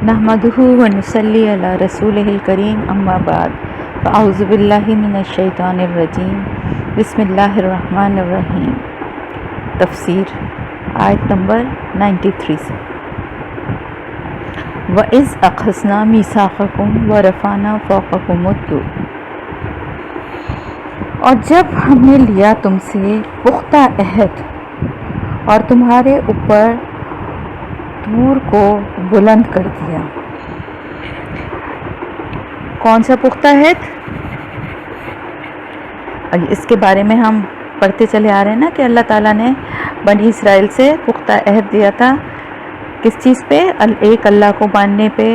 نحمدہ ونصلی علی رسولہ الکریم اما بعد فاعوذ باللہ من الشیطان الرجیم بسم اللہ الرحمن الرحیم۔ تفسیر آیت نمبر 93 سے وَإِذْ أَخَذْنَا مِيثَاقَكُمْ وَرَفَعْنَا فَوْقَكُمُ الطُّورَ، اور جب ہم نے لیا تم سے پختہ عہد اور تمہارے اوپر طور کو بلند کر دیا۔ کون سا پختہ عہد؟ اس کے بارے میں ہم پڑھتے چلے آ رہے ہیں نا کہ اللہ تعالیٰ نے بنی اسرائیل سے پختہ عہد دیا تھا۔ کس چیز پہ؟ ایک اللہ کو ماننے پہ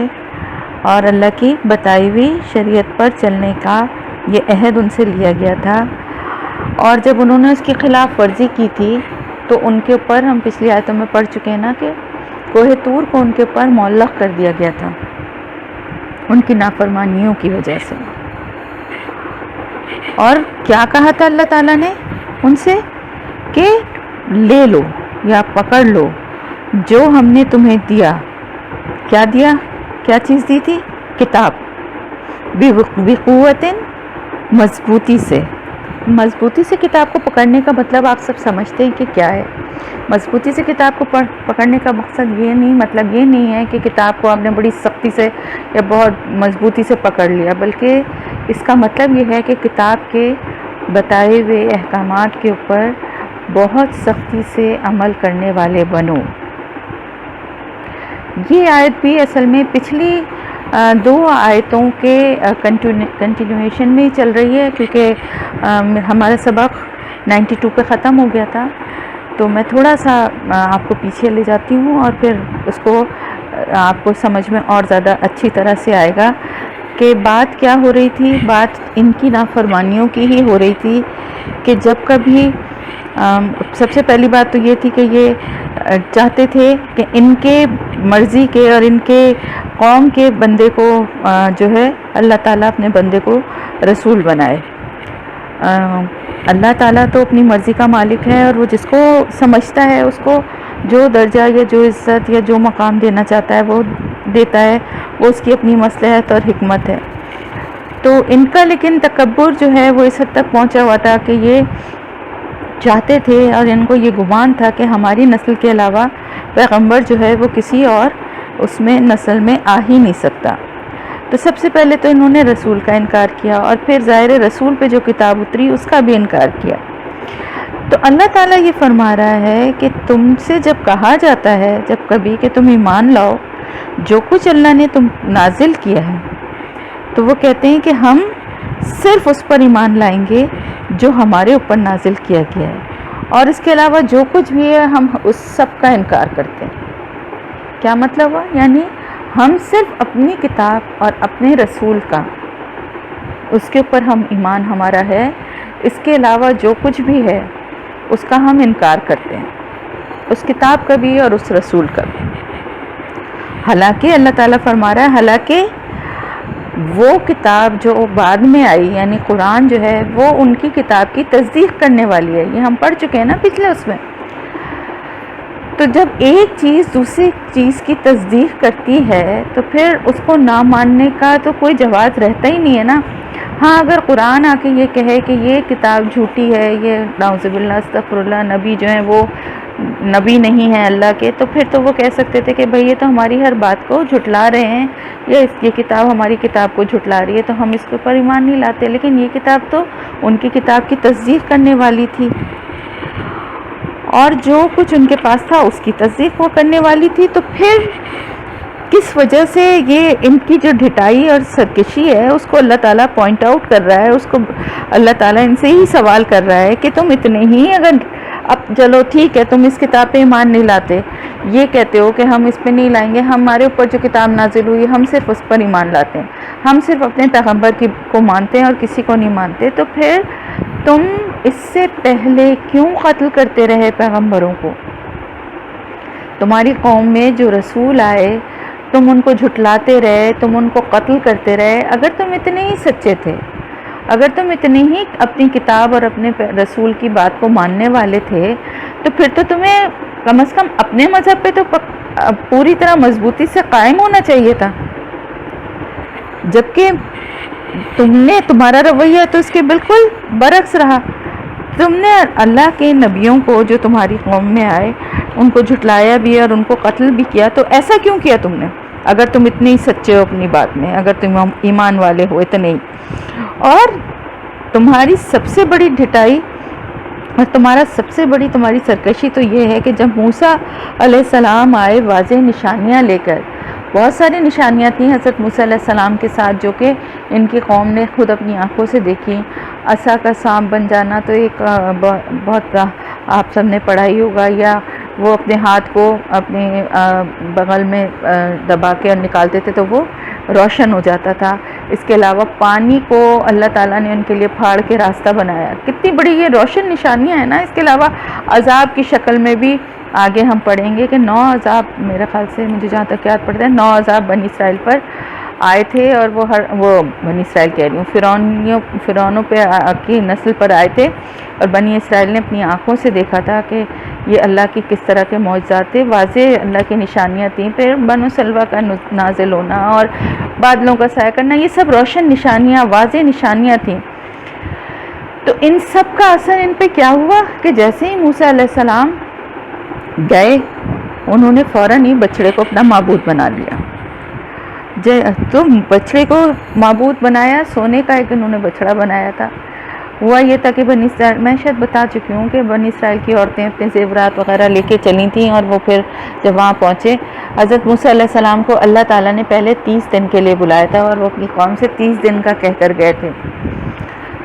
اور اللہ کی بتائی ہوئی شریعت پر چلنے کا یہ عہد ان سے لیا گیا تھا۔ اور جب انہوں نے اس کی خلاف ورزی کی تھی تو ان کے اوپر، ہم پچھلی آیتوں میں پڑھ چکے ہیں نا کہ کوہ طور کو ان کے اوپر معلق کر دیا گیا تھا ان کی نافرمانیوں کی وجہ سے۔ اور کیا کہا تھا اللہ تعالیٰ نے ان سے کہ لے لو یا پکڑ لو جو ہم نے تمہیں دیا۔ کیا دیا؟ کیا چیز دی تھی؟ کتاب۔ بقوت، مضبوطی سے۔ مضبوطی سے کتاب کو پکڑنے کا مطلب آپ سب سمجھتے ہیں کہ کیا ہے۔ مضبوطی سے کتاب کو پکڑنے کا مقصد یہ نہیں ہے کہ کتاب کو آپ نے بڑی سختی سے یا بہت مضبوطی سے پکڑ لیا، بلکہ اس کا مطلب یہ ہے کہ کتاب کے بتائے ہوئے احکامات کے اوپر بہت سختی سے عمل کرنے والے بنو۔ یہ آیت بھی اصل میں پچھلی دو آیتوں کے کنٹینویشن میں ہی چل رہی ہے، کیونکہ ہمارا سبق 92 پہ ختم ہو گیا تھا، تو میں تھوڑا سا آپ کو پیچھے لے جاتی ہوں اور پھر اس کو آپ کو سمجھ میں اور زیادہ اچھی طرح سے آئے گا کہ بات کیا ہو رہی تھی۔ بات ان کی نافرمانیوں کی ہی ہو رہی تھی کہ جب کبھی سب سے پہلی بات تو یہ تھی کہ یہ چاہتے تھے کہ ان کے مرضی کے اور ان کے قوم کے بندے کو جو ہے اللہ تعالیٰ اپنے بندے کو رسول بنائے۔ اللہ تعالیٰ تو اپنی مرضی کا مالک ہے اور وہ جس کو سمجھتا ہے اس کو جو درجہ یا جو عزت یا جو مقام دینا چاہتا ہے وہ دیتا ہے، وہ اس کی اپنی مصلحت اور حکمت ہے۔ تو ان کا لیکن تکبر جو ہے وہ اس حد تک پہنچا ہوا تھا کہ یہ چاہتے تھے اور ان کو یہ گمان تھا کہ ہماری نسل کے علاوہ پیغمبر جو ہے وہ کسی اور اس میں نسل میں آ ہی نہیں سکتا۔ تو سب سے پہلے تو انہوں نے رسول کا انکار کیا اور پھر ظاہر رسول پہ جو کتاب اتری اس کا بھی انکار کیا۔ تو اللہ تعالیٰ یہ فرما رہا ہے کہ تم سے جب کہا جاتا ہے جب کبھی کہ تم ایمان لاؤ جو کچھ اللہ نے تم نازل کیا ہے، تو وہ کہتے ہیں کہ ہم صرف اس پر ایمان لائیں گے جو ہمارے اوپر نازل کیا گیا ہے، اور اس کے علاوہ جو کچھ بھی ہے ہم اس سب کا انکار کرتے ہیں۔ کیا مطلب ہوا؟ یعنی ہم صرف اپنی کتاب اور اپنے رسول کا، اس کے اوپر ہم ایمان ہمارا ہے، اس کے علاوہ جو کچھ بھی ہے اس کا ہم انکار کرتے ہیں، اس کتاب کا بھی اور اس رسول کا بھی۔ حالانکہ اللہ تعالیٰ فرما رہا ہے حالانکہ وہ کتاب جو بعد میں آئی یعنی قرآن جو ہے وہ ان کی کتاب کی تصدیق کرنے والی ہے۔ یہ ہم پڑھ چکے ہیں نا پچھلے اس میں۔ تو جب ایک چیز دوسری چیز کی تصدیق کرتی ہے تو پھر اس کو نہ ماننے کا تو کوئی جواز رہتا ہی نہیں ہے نا۔ ہاں اگر قرآن آ کے یہ کہے کہ یہ کتاب جھوٹی ہے، یہ نعوذ باللہ استغفر اللہ، نبی جو ہیں وہ نبی نہیں ہیں اللہ کے، تو پھر تو وہ کہہ سکتے تھے کہ بھئی یہ تو ہماری ہر بات کو جھٹلا رہے ہیں، یہ کتاب ہماری کتاب کو جھٹلا رہی ہے تو ہم اس کے اوپر ایمان نہیں لاتے۔ لیکن یہ کتاب تو ان کی کتاب کی تصدیق کرنے والی تھی، اور جو کچھ ان کے پاس تھا اس کی تصدیق وہ کرنے والی تھی، تو پھر کس وجہ سے یہ ان کی جو ڈھٹائی اور سرکشی ہے اس کو اللہ تعالیٰ پوائنٹ آؤٹ کر رہا ہے، اس کو اللہ تعالیٰ ان سے ہی سوال کر رہا ہے کہ تم اتنے ہی اگر اب چلو ٹھیک ہے تم اس کتاب پہ ایمان نہیں لاتے، یہ کہتے ہو کہ ہم اس پہ نہیں لائیں گے، ہمارے اوپر جو کتاب نازل ہوئی ہم صرف اس پر ایمان لاتے ہیں، ہم صرف اپنے پیغمبر کو مانتے ہیں اور کسی کو نہیں مانتے، تو پھر تم اس سے پہلے کیوں قتل کرتے رہے پیغمبروں کو؟ تمہاری قوم میں جو رسول آئے تم ان کو جھٹلاتے رہے، تم ان کو قتل کرتے رہے۔ اگر تم اتنے ہی سچے تھے اگر تم اتنے ہی اپنی کتاب اور اپنے رسول کی بات کو ماننے والے تھے تو پھر تو تمہیں کم از کم اپنے مذہب پہ تو پوری طرح مضبوطی سے قائم ہونا چاہیے تھا، جبکہ تمہارا رویہ تو اس کے بالکل برعکس رہا۔ تم نے اللہ کے نبیوں کو جو تمہاری قوم میں آئے ان کو جھٹلایا بھی اور ان کو قتل بھی کیا۔ تو ایسا کیوں کیا تم نے، اگر تم اتنے ہی سچے ہو اپنی بات میں، اگر تم ایمان والے ہو اتنے ہی؟ اور تمہاری سب سے بڑی ڈھٹائی اور تمہاری سرکشی تو یہ ہے کہ جب موسیٰ علیہ السلام آئے واضح نشانیاں لے کر، بہت ساری نشانیاں تھیں حضرت موسیٰ علیہ السلام کے ساتھ جو کہ ان کی قوم نے خود اپنی آنکھوں سے دیکھی۔ عصا کا سانپ بن جانا تو ایک بہت آپ سب نے پڑھا ہی ہوگا، یا وہ اپنے ہاتھ کو اپنے بغل میں دبا کے نکالتے تھے تو وہ روشن ہو جاتا تھا۔ اس کے علاوہ پانی کو اللہ تعالیٰ نے ان کے لیے پھاڑ کے راستہ بنایا۔ کتنی بڑی یہ روشن نشانیاں ہیں نا۔ اس کے علاوہ عذاب کی شکل میں بھی آگے ہم پڑھیں گے کہ 9 عذاب، میرے خیال سے مجھے جہاں تک یاد پڑتا ہے 9 عذاب بنی اسرائیل پر آئے تھے، اور وہ بنی اسرائیل کہہ رہی ہوں، فرعونوں پہ کی نسل پر آئے تھے، اور بنی اسرائیل نے اپنی آنکھوں سے دیکھا تھا کہ یہ اللہ کی کس طرح کے معجزات تھے، واضح اللہ کی نشانیاں تھیں۔ پھر بنو سلوہ کا نازل ہونا اور بادلوں کا سایہ کرنا، یہ سب روشن نشانیاں، واضح نشانیاں تھیں۔ تو ان سب کا اثر ان پہ کیا ہوا کہ جیسے ہی موسیٰ علیہ السلام گئے انہوں نے فوراً ہی بچڑے کو اپنا معبود بنا لیا۔ تو بچڑے کو معبود بنایا، سونے کا ایک انہوں نے بچڑا بنایا تھا۔ ہوا یہ تھا کہ بنی اسرائیل، میں شاید بتا چکی ہوں کہ بنی اسرائیل کی عورتیں اپنے زیورات وغیرہ لے کے چلی تھیں، اور وہ پھر جب وہاں پہنچے حضرت موسیٰ علیہ السلام کو اللہ تعالیٰ نے پہلے 30 دن کے لیے بلایا تھا، اور وہ اپنی قوم سے 30 دن کا کہہ کر گئے تھے۔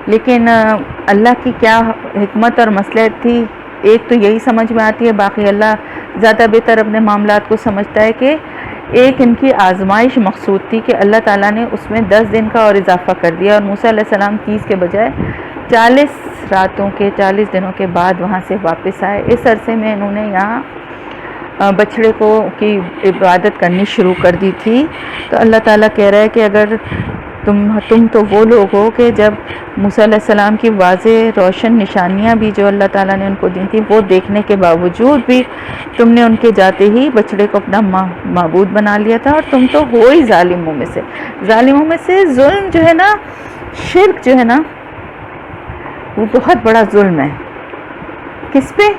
لیکن اللہ کی کیا حکمت اور مصلحت تھی، ایک تو یہی سمجھ میں آتی ہے، باقی اللہ زیادہ بہتر اپنے معاملات کو سمجھتا ہے، کہ ایک ان کی آزمائش مقصود تھی کہ اللہ تعالیٰ نے اس میں 10 دن کا اور اضافہ کر دیا، اور موسیٰ علیہ السلام 30 کے بجائے 40 راتوں کے 40 دنوں کے بعد وہاں سے واپس آئے۔ اس عرصے میں انہوں نے یہاں بچڑے کی عبادت کرنی شروع کر دی تھی۔ تو اللہ تعالیٰ کہہ رہا ہے کہ اگر تم تو وہ لوگ ہو کہ جب موسیٰ علیہ السلام کی واضح روشن نشانیاں بھی جو اللہ تعالیٰ نے ان کو دی تھیں وہ دیکھنے کے باوجود بھی تم نے ان کے جاتے ہی بچڑے کو اپنا معبود بنا لیا تھا، اور تم تو ہو ہی ظالموں میں سے۔ ظلم جو ہے نا، شرک جو ہے نا، وہ بہت بڑا ظلم ہے۔ کس پہ؟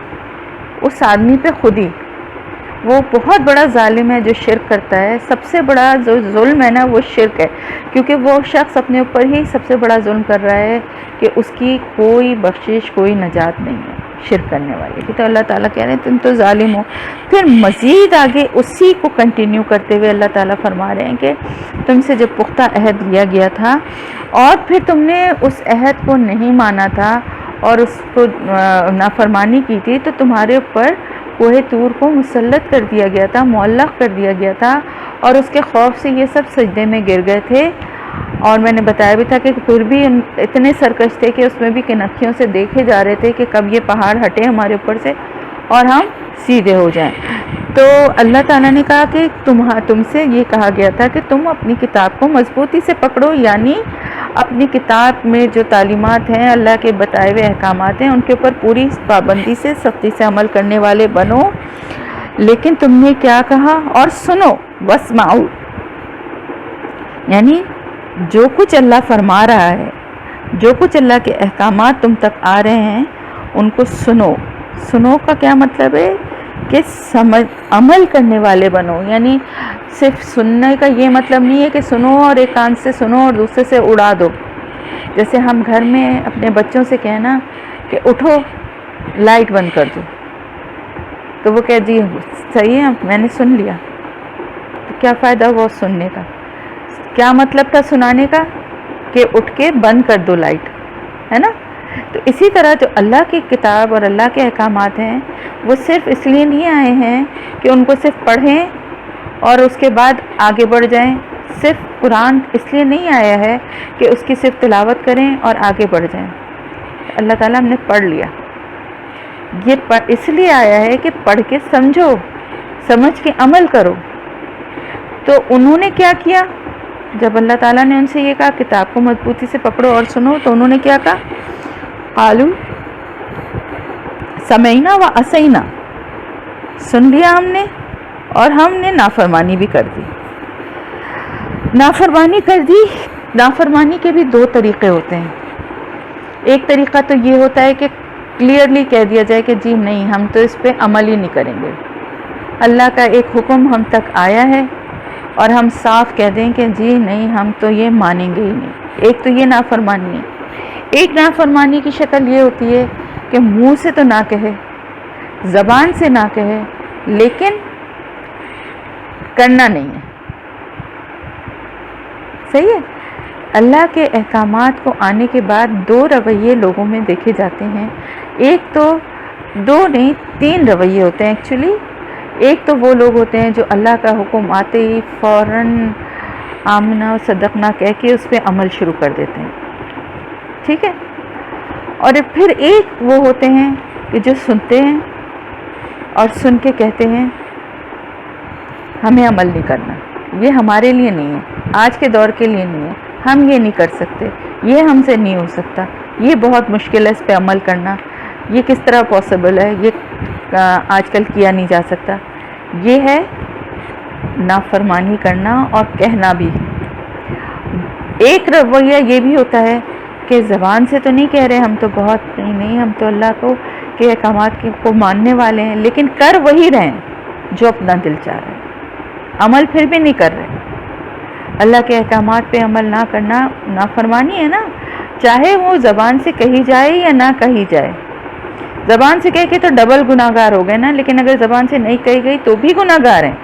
اس آدمی پہ خود ہی۔ وہ بہت بڑا ظالم ہے جو شرک کرتا ہے۔ سب سے بڑا جو ظلم ہے نا وہ شرک ہے، کیونکہ وہ شخص اپنے اوپر ہی سب سے بڑا ظلم کر رہا ہے کہ اس کی کوئی بخشش، کوئی نجات نہیں ہے شرک کرنے والے کی۔ تو اللہ تعالیٰ کہہ رہے ہیں تم تو ظالم ہو۔ پھر مزید آگے اسی کو کنٹینیو کرتے ہوئے اللہ تعالیٰ فرما رہے ہیں کہ تم سے جب پختہ عہد لیا گیا تھا اور پھر تم نے اس عہد کو نہیں مانا تھا اور اس کو نافرمانی کی تھی، تو تمہارے اوپر کوہ طور کو مسلط کر دیا گیا تھا، معلق کر دیا گیا تھا، اور اس کے خوف سے یہ سب سجدے میں گر گئے تھے۔ اور میں نے بتایا بھی تھا کہ پھر بھی اتنے سرکش تھے کہ اس میں بھی کنکھیوں سے دیکھے جا رہے تھے کہ کب یہ پہاڑ ہٹے ہمارے اوپر سے اور ہم سیدھے ہو جائیں۔ تو اللہ تعالیٰ نے کہا کہ تم سے یہ کہا گیا تھا کہ تم اپنی کتاب کو مضبوطی سے پکڑو، یعنی اپنی کتاب میں جو تعلیمات ہیں، اللہ کے بتائے ہوئے احکامات ہیں، ان کے اوپر پوری پابندی سے، سختی سے عمل کرنے والے بنو۔ لیکن تم نے کیا کہا؟ اور سنو، واسمعوا، یعنی جو کچھ اللہ فرما رہا ہے، جو کچھ اللہ کے احکامات تم تک آ رہے ہیں ان کو سنو۔ سنو کا کیا مطلب ہے کہ عمل کرنے والے بنو، یعنی صرف سننے کا یہ مطلب نہیں ہے کہ سنو اور ایک کان سے سنو اور دوسرے سے اڑا دو۔ جیسے ہم گھر میں اپنے بچوں سے کہنا کہ اٹھو لائٹ بند کر دو، تو وہ کہہ جی صحیح ہے میں نے سن لیا، تو کیا فائدہ ہوا سننے کا؟ کیا مطلب تھا سنانے کا؟ کہ اٹھ کے بند کر دو لائٹ، ہے نا؟ تو اسی طرح جو اللہ کی کتاب اور اللہ کے احکامات ہیں وہ صرف اس لیے نہیں آئے ہیں کہ ان کو صرف پڑھیں اور اس کے بعد آگے بڑھ جائیں۔ صرف قرآن اس لیے نہیں آیا ہے کہ اس کی صرف تلاوت کریں اور آگے بڑھ جائیں۔ اللہ تعالیٰ ہم نے پڑھ لیا، یہ اس لیے آیا ہے کہ پڑھ کے سمجھو، سمجھ کے عمل کرو۔ تو انہوں نے کیا کیا؟ جب اللہ تعالیٰ نے ان سے یہ کہا کتاب کو مضبوطی سے پکڑو اور سنو، تو انہوں نے کیا کہا؟ قالو سمعنا و عصینا، سن لیا ہم نے اور ہم نے نافرمانی بھی کر دی۔ نافرمانی کر دی، نافرمانی کے بھی دو طریقے ہوتے ہیں۔ ایک طریقہ تو یہ ہوتا ہے کہ کلیئرلی کہہ دیا جائے کہ جی نہیں، ہم تو اس پہ عمل ہی نہیں کریں گے، اللہ کا ایک حکم ہم تک آیا ہے اور ہم صاف کہہ دیں کہ جی نہیں، ہم تو یہ مانیں گے ہی نہیں۔ ایک تو یہ نافرمانی ہے۔ ایک نافرمانی کی شکل یہ ہوتی ہے کہ منہ سے تو نہ کہے، زبان سے نہ کہے، لیکن کرنا نہیں ہے۔ صحیح ہے؟ اللہ کے احکامات کو آنے کے بعد دو رویے لوگوں میں دیکھے جاتے ہیں۔ ایک تو دو نہیں، تین رویے ہوتے ہیں ایکچولی۔ ایک تو وہ لوگ ہوتے ہیں جو اللہ کا حکم آتے ہی فوراً آمنا و صدقنا کہہ کے اس پہ عمل شروع کر دیتے ہیں، ٹھیک ہے؟ اور پھر ایک وہ ہوتے ہیں کہ جو سنتے ہیں اور سن کے کہتے ہیں ہمیں عمل نہیں کرنا، یہ ہمارے لیے نہیں ہے، آج کے دور کے لیے نہیں ہے، ہم یہ نہیں کر سکتے، یہ ہم سے نہیں ہو سکتا، یہ بہت مشکل ہے اس پہ عمل کرنا، یہ کس طرح پاسبل ہے، یہ آج کل کیا نہیں جا سکتا۔ یہ ہے نافرمانی کرنا اور کہنا بھی۔ ایک رویہ یہ بھی ہوتا ہے کہ زبان سے تو نہیں کہہ رہے ہم تو بہت نہیں، ہم تو اللہ کے احکامات کو ماننے والے ہیں، لیکن کر وہی رہے ہیں جو اپنا دل چاہ رہے ہیں، عمل پھر بھی نہیں کر رہے۔ اللہ کے احکامات پہ عمل نہ کرنا نافرمانی ہے نا، چاہے وہ زبان سے کہی جائے یا نہ کہی جائے۔ زبان سے کہہ کے تو ڈبل گناہ گار ہو گئے نا، لیکن اگر زبان سے نہیں کہی گئی تو بھی گناہ گار ہیں،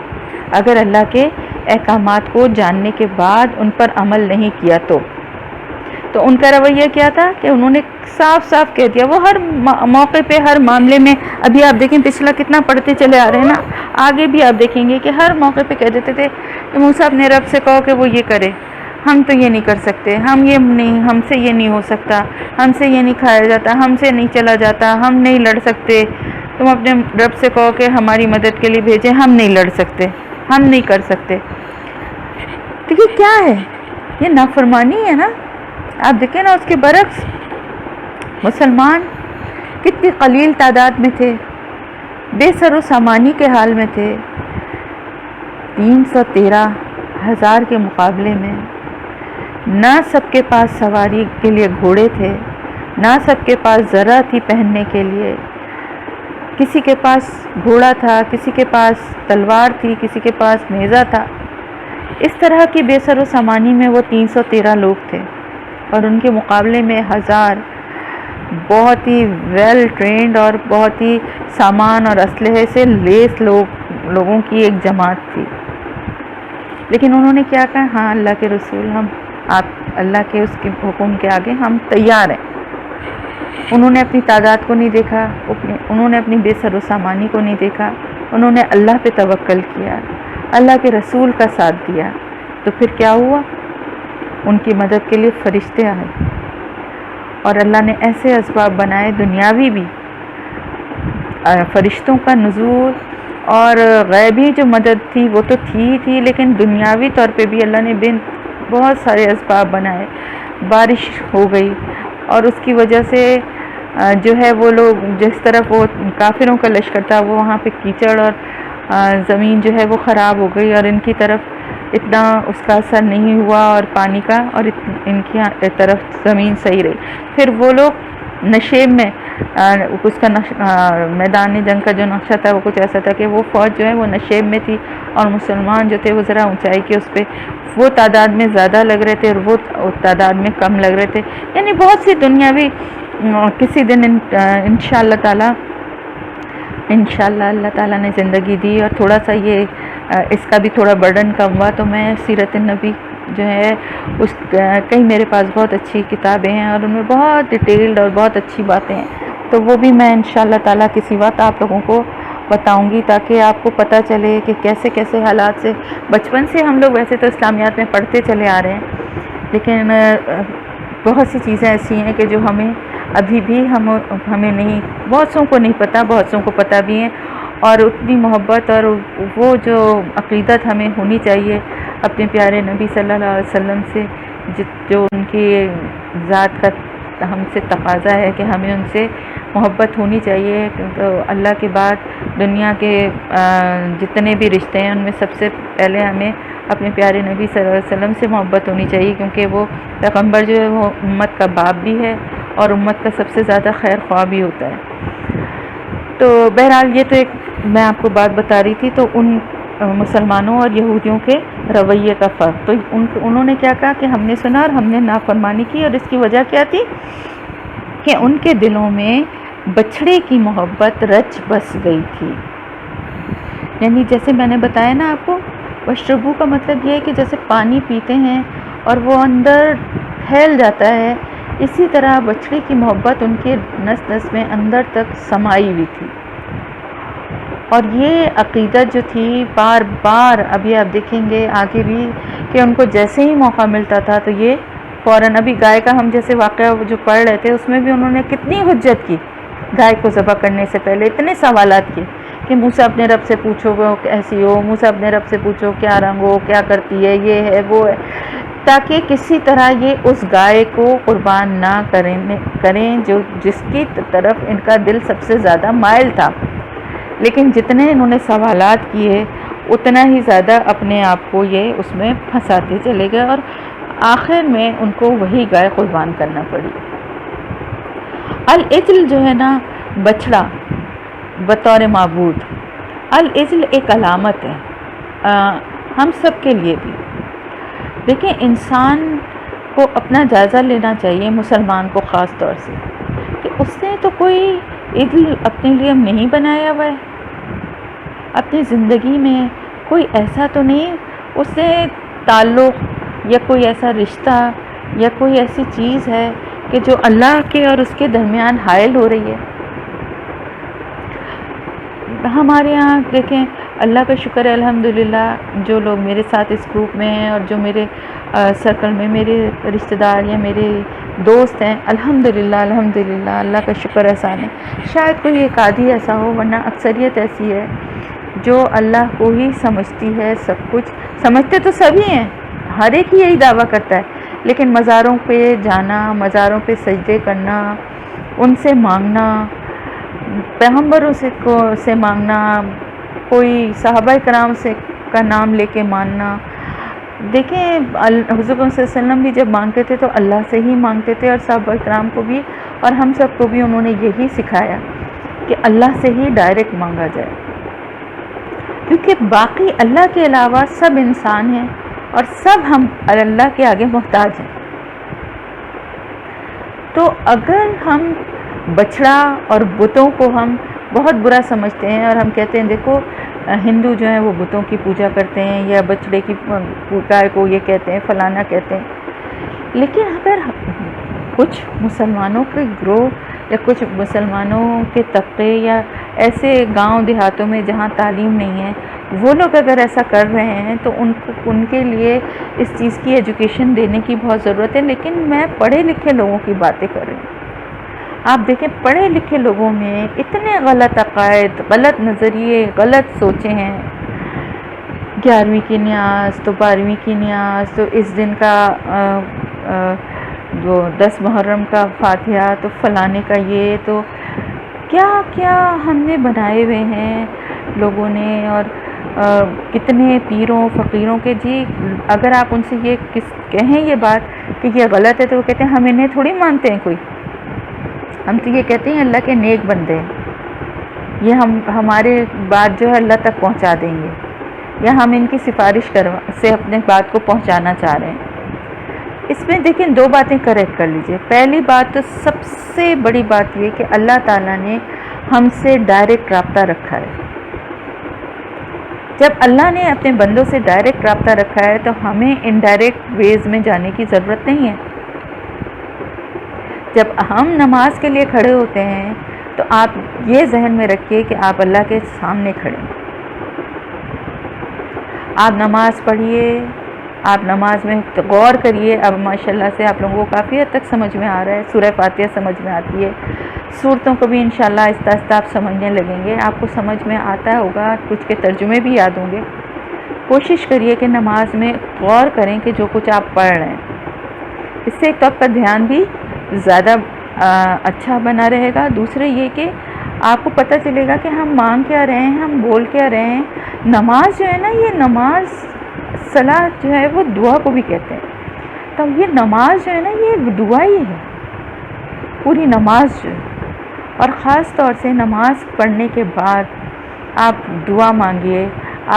اگر اللہ کے احکامات کو جاننے کے بعد ان پر عمل نہیں کیا تو ان کا رویہ کیا تھا کہ انہوں نے صاف صاف کہہ دیا۔ وہ ہر موقع پہ، ہر معاملے میں، ابھی آپ دیکھیں پچھلا کتنا پڑھتے چلے آ رہے ہیں نا، آگے بھی آپ دیکھیں گے کہ ہر موقع پہ کہہ دیتے تھے کہ موسیٰ اپنے رب سے کہو کہ وہ یہ کرے، ہم تو یہ نہیں کر سکتے، ہم یہ نہیں، ہم سے یہ نہیں ہو سکتا، ہم سے یہ نہیں کھایا جاتا، ہم سے نہیں چلا جاتا، ہم نہیں لڑ سکتے، تم اپنے رب سے کہو کہ ہماری مدد کے لیے بھیجیں، ہم نہیں لڑ سکتے، ہم نہیں کر سکتے۔ دیکھیے کیا ہے، یہ نافرمانی ہے نا۔ آپ دیکھیں نا اس کے برعکس مسلمان کتنی قلیل تعداد میں تھے، بے سر و سامانی کے حال میں تھے، 313,000 کے مقابلے میں نہ سب کے پاس سواری کے لیے گھوڑے تھے، نہ سب کے پاس زرہ تھی پہننے کے لیے، کسی کے پاس گھوڑا تھا، کسی کے پاس تلوار تھی، کسی کے پاس نیزہ تھا۔ اس طرح کی بے سر و سامانی میں وہ 313 لوگ تھے، اور ان کے مقابلے میں 1000 بہت ہی ویل ٹرینڈ اور بہت ہی سامان اور اسلحے سے لیس لوگوں کی ایک جماعت تھی۔ لیکن انہوں نے کیا کہا؟ ہاں اللہ کے رسول، ہم آپ اللہ کے اس کے حکم کے آگے ہم تیار ہیں۔ انہوں نے اپنی تعداد کو نہیں دیکھا، انہوں نے اپنی بے سر و سامانی کو نہیں دیکھا، انہوں نے اللہ پہ توکل کیا، اللہ کے رسول کا ساتھ دیا۔ تو پھر کیا ہوا؟ ان کی مدد کے لیے فرشتے آئے، اور اللہ نے ایسے اسباب بنائے دنیاوی بھی، فرشتوں کا نزول، اور غیبی جو مدد تھی وہ تو تھی، لیکن دنیاوی طور پہ بھی اللہ نے بہت سارے اسباب بنائے۔ بارش ہو گئی، اور اس کی وجہ سے جو ہے وہ لوگ جس طرف وہ کافروں کا لشکر تھا، وہ وہاں پہ کیچڑ اور زمین جو ہے وہ خراب ہو گئی، اور ان کی طرف اتنا اس کا اثر نہیں ہوا اور پانی کا، اور ان کی طرف زمین صحیح رہی۔ پھر وہ لوگ نشیب میں، اس کا میدان جنگ کا جو نقشہ تھا وہ کچھ ایسا تھا کہ وہ فوج جو ہے وہ نشیب میں تھی، اور مسلمان جو تھے وہ ذرا اونچائی کے اس پہ، وہ تعداد میں زیادہ لگ رہے تھے اور وہ تعداد میں کم لگ رہے تھے۔ یعنی بہت سی دنیاوی، کسی دن انشاءاللہ اللہ تعالیٰ نے زندگی دی اور تھوڑا سا یہ اس کا بھی تھوڑا برڈن کم ہوا، تو میں سیرت النبی جو ہے اس کئی میرے پاس بہت اچھی کتابیں ہیں اور ان میں بہت ڈیٹیلڈ اور بہت اچھی باتیں ہیں، تو وہ بھی میں انشاءاللہ تعالیٰ کسی وقت آپ لوگوں کو بتاؤں گی، تاکہ آپ کو پتہ چلے کہ کیسے کیسے حالات سے بچپن سے ہم لوگ ویسے تو اسلامیات میں پڑھتے چلے آ رہے ہیں، لیکن بہت سی چیزیں ایسی ہیں کہ جو ہمیں ابھی بھی ہمیں نہیں، بہت سوں کو نہیں پتہ، بہت سوں کو پتہ بھی ہیں، اور اتنی محبت اور وہ جو عقیدت ہمیں ہونی چاہیے اپنے پیارے نبی صلی اللہ علیہ وسلم سے جو ان کی ذات کا ہم سے تقاضا ہے کہ ہمیں ان سے محبت ہونی چاہیے. تو اللہ کے بعد دنیا کے جتنے بھی رشتے ہیں ان میں سب سے پہلے ہمیں اپنے پیارے نبی صلی اللہ علیہ وسلم سے محبت ہونی چاہیے، کیونکہ وہ پیغمبر جو ہے وہ امت کا باپ بھی ہے اور امت کا سب سے زیادہ خیر خواہ بھی ہوتا ہے. تو بہرحال یہ تو ایک میں آپ کو بات بتا رہی تھی. تو ان مسلمانوں اور یہودیوں کے رویے کا فرق، تو انہوں نے کیا کہا کہ ہم نے سنا اور ہم نے نافرمانی کی، اور اس کی وجہ کیا تھی کہ ان کے دلوں میں بچھڑے کی محبت رچ بس گئی تھی. یعنی جیسے میں نے بتایا نا آپ کو، وشربو کا مطلب یہ ہے کہ جیسے پانی پیتے ہیں اور وہ اندر پھیل جاتا ہے، اسی طرح بچھڑے کی محبت ان کے نس نس میں اندر تک سمائی ہوئی تھی. اور یہ عقیدت جو تھی بار بار، ابھی آپ دیکھیں گے آگے بھی کہ ان کو جیسے ہی موقع ملتا تھا تو یہ فوراً، ابھی گائے کا ہم جیسے واقعہ جو پڑھ رہے تھے اس میں بھی انہوں نے کتنی حجت کی گائے کو ذبح کرنے سے پہلے، اتنے سوالات کیے کہ موسیٰ اپنے رب سے پوچھو وہ کیسی ہو، موسیٰ اپنے رب سے پوچھو کیا رنگ ہو، کیا کرتی ہے، یہ ہے وہ ہے، تاکہ کسی طرح یہ اس گائے کو قربان نہ کریں جو جس کی طرف ان کا دل سب سے زیادہ مائل تھا. لیکن جتنے انہوں نے سوالات کیے اتنا ہی زیادہ اپنے آپ کو یہ اس میں پھنساتے چلے گئے، اور آخر میں ان کو وہی گائے قربان کرنا پڑی. العجل جو ہے نا، بچڑا بطور معبود، العجل ایک علامت ہے ہم سب کے لیے بھی. دیکھیں انسان کو اپنا جائزہ لینا چاہیے، مسلمان کو خاص طور سے، کہ اس نے تو کوئی عجل اپنے لیے نہیں بنایا ہوا ہے. اپنی زندگی میں کوئی ایسا تو نہیں اس سے تعلق یا کوئی ایسا رشتہ یا کوئی ایسی چیز ہے کہ جو اللہ کے اور اس کے درمیان حائل ہو رہی ہے. ہمارے ہاں دیکھیں اللہ کا شکر ہے الحمدللہ، جو لوگ میرے ساتھ اس گروپ میں ہیں اور جو میرے سرکل میں میرے رشتہ دار یا میرے دوست ہیں، الحمدللہ اللہ کا شکر احسان ہے. شاید کوئی ایک آدھی ایسا ہو، ورنہ اکثریت ایسی ہے جو اللہ کو ہی سمجھتی ہے. سب کچھ سمجھتے تو سبھی ہیں، ہر ایک ہی یہی دعویٰ کرتا ہے، لیکن مزاروں پہ جانا، مزاروں پہ سجدے کرنا، ان سے مانگنا، پیغمبروں سے مانگنا، کوئی صحابہ کرام سے کا نام لے کے ماننا. دیکھیں حضور صلی اللہ علیہ وسلم بھی جب مانگتے تھے تو اللہ سے ہی مانگتے تھے، اور صحابہ کرام کو بھی اور ہم سب کو بھی انہوں نے یہی سکھایا کہ اللہ سے ہی ڈائریکٹ مانگا جائے، کیونکہ باقی اللہ کے علاوہ سب انسان ہیں اور سب ہم اللہ کے آگے محتاج ہیں. تو اگر ہم بچڑا اور بتوں کو ہم بہت برا سمجھتے ہیں اور ہم کہتے ہیں دیکھو ہندو جو ہیں وہ بتوں کی پوجا کرتے ہیں یا بچڑے کی گائے کو یہ کہتے ہیں فلانا کہتے ہیں، لیکن اگر کچھ مسلمانوں کے گروہ یا کچھ مسلمانوں کے طبقے یا ایسے گاؤں دیہاتوں میں جہاں تعلیم نہیں ہے، وہ لوگ اگر ایسا کر رہے ہیں تو ان کے لیے اس چیز کی ایجوکیشن دینے کی بہت ضرورت ہے. لیکن میں پڑھے لکھے لوگوں کی باتیں کر رہی ہوں. آپ دیکھیں پڑھے لکھے لوگوں میں اتنے غلط عقائد، غلط نظریے، غلط سوچیں ہیں. 11ویں کی نیاز تو 12ویں کی نیاز تو اس دن کا جو 10 محرم کا فاتحہ تو فلانے کا یہ، تو کیا کیا ہم نے بنائے ہوئے ہیں لوگوں نے. اور کتنے پیروں فقیروں کے، جی اگر آپ ان سے یہ کہیں یہ بات کہ یہ غلط ہے تو وہ کہتے ہیں ہم انہیں تھوڑی مانتے ہیں کوئی، ہم تو یہ کہتے ہیں اللہ کے نیک بندے ہیں، یہ ہمارے بات جو ہے اللہ تک پہنچا دیں گے، یا ہم ان کی سفارش سے اپنے بات کو پہنچانا چاہ رہے ہیں. اس میں دیکھیں 2 باتیں کریکٹ کر لیجئے. پہلی بات تو سب سے بڑی بات یہ کہ اللہ تعالیٰ نے ہم سے ڈائریکٹ رابطہ رکھا ہے. جب اللہ نے اپنے بندوں سے ڈائریکٹ رابطہ رکھا ہے تو ہمیں انڈائریکٹ ویز میں جانے کی ضرورت نہیں ہے. جب ہم نماز کے لیے کھڑے ہوتے ہیں تو آپ یہ ذہن میں رکھیے کہ آپ اللہ کے سامنے کھڑے ہیں. آپ نماز پڑھیے، آپ نماز میں غور کریے. اب ماشاءاللہ سے آپ لوگوں کو کافی حد تک سمجھ میں آ رہا ہے، سورہ فاتحہ سمجھ میں آتی ہے، صورتوں کو بھی انشاءاللہ آہستہ آہستہ آپ سمجھنے لگیں گے، آپ کو سمجھ میں آتا ہوگا، کچھ کے ترجمے بھی یاد ہوں گے. کوشش کریے کہ نماز میں غور کریں کہ جو کچھ آپ پڑھ رہے ہیں، اس سے ایک تو آپ کا دھیان بھی زیادہ اچھا بنا رہے گا، دوسرے یہ کہ آپ کو پتہ چلے گا کہ ہم مانگ کیا رہے ہیں، ہم بول کیا رہے ہیں۔ نماز جو ہے نا، یہ نماز صلاۃ جو ہے وہ دعا کو بھی کہتے ہیں، تو یہ نماز جو ہے نا یہ دعا ہی ہے، پوری نماز جو ہے۔ اور خاص طور سے نماز پڑھنے کے بعد آپ دعا مانگیے،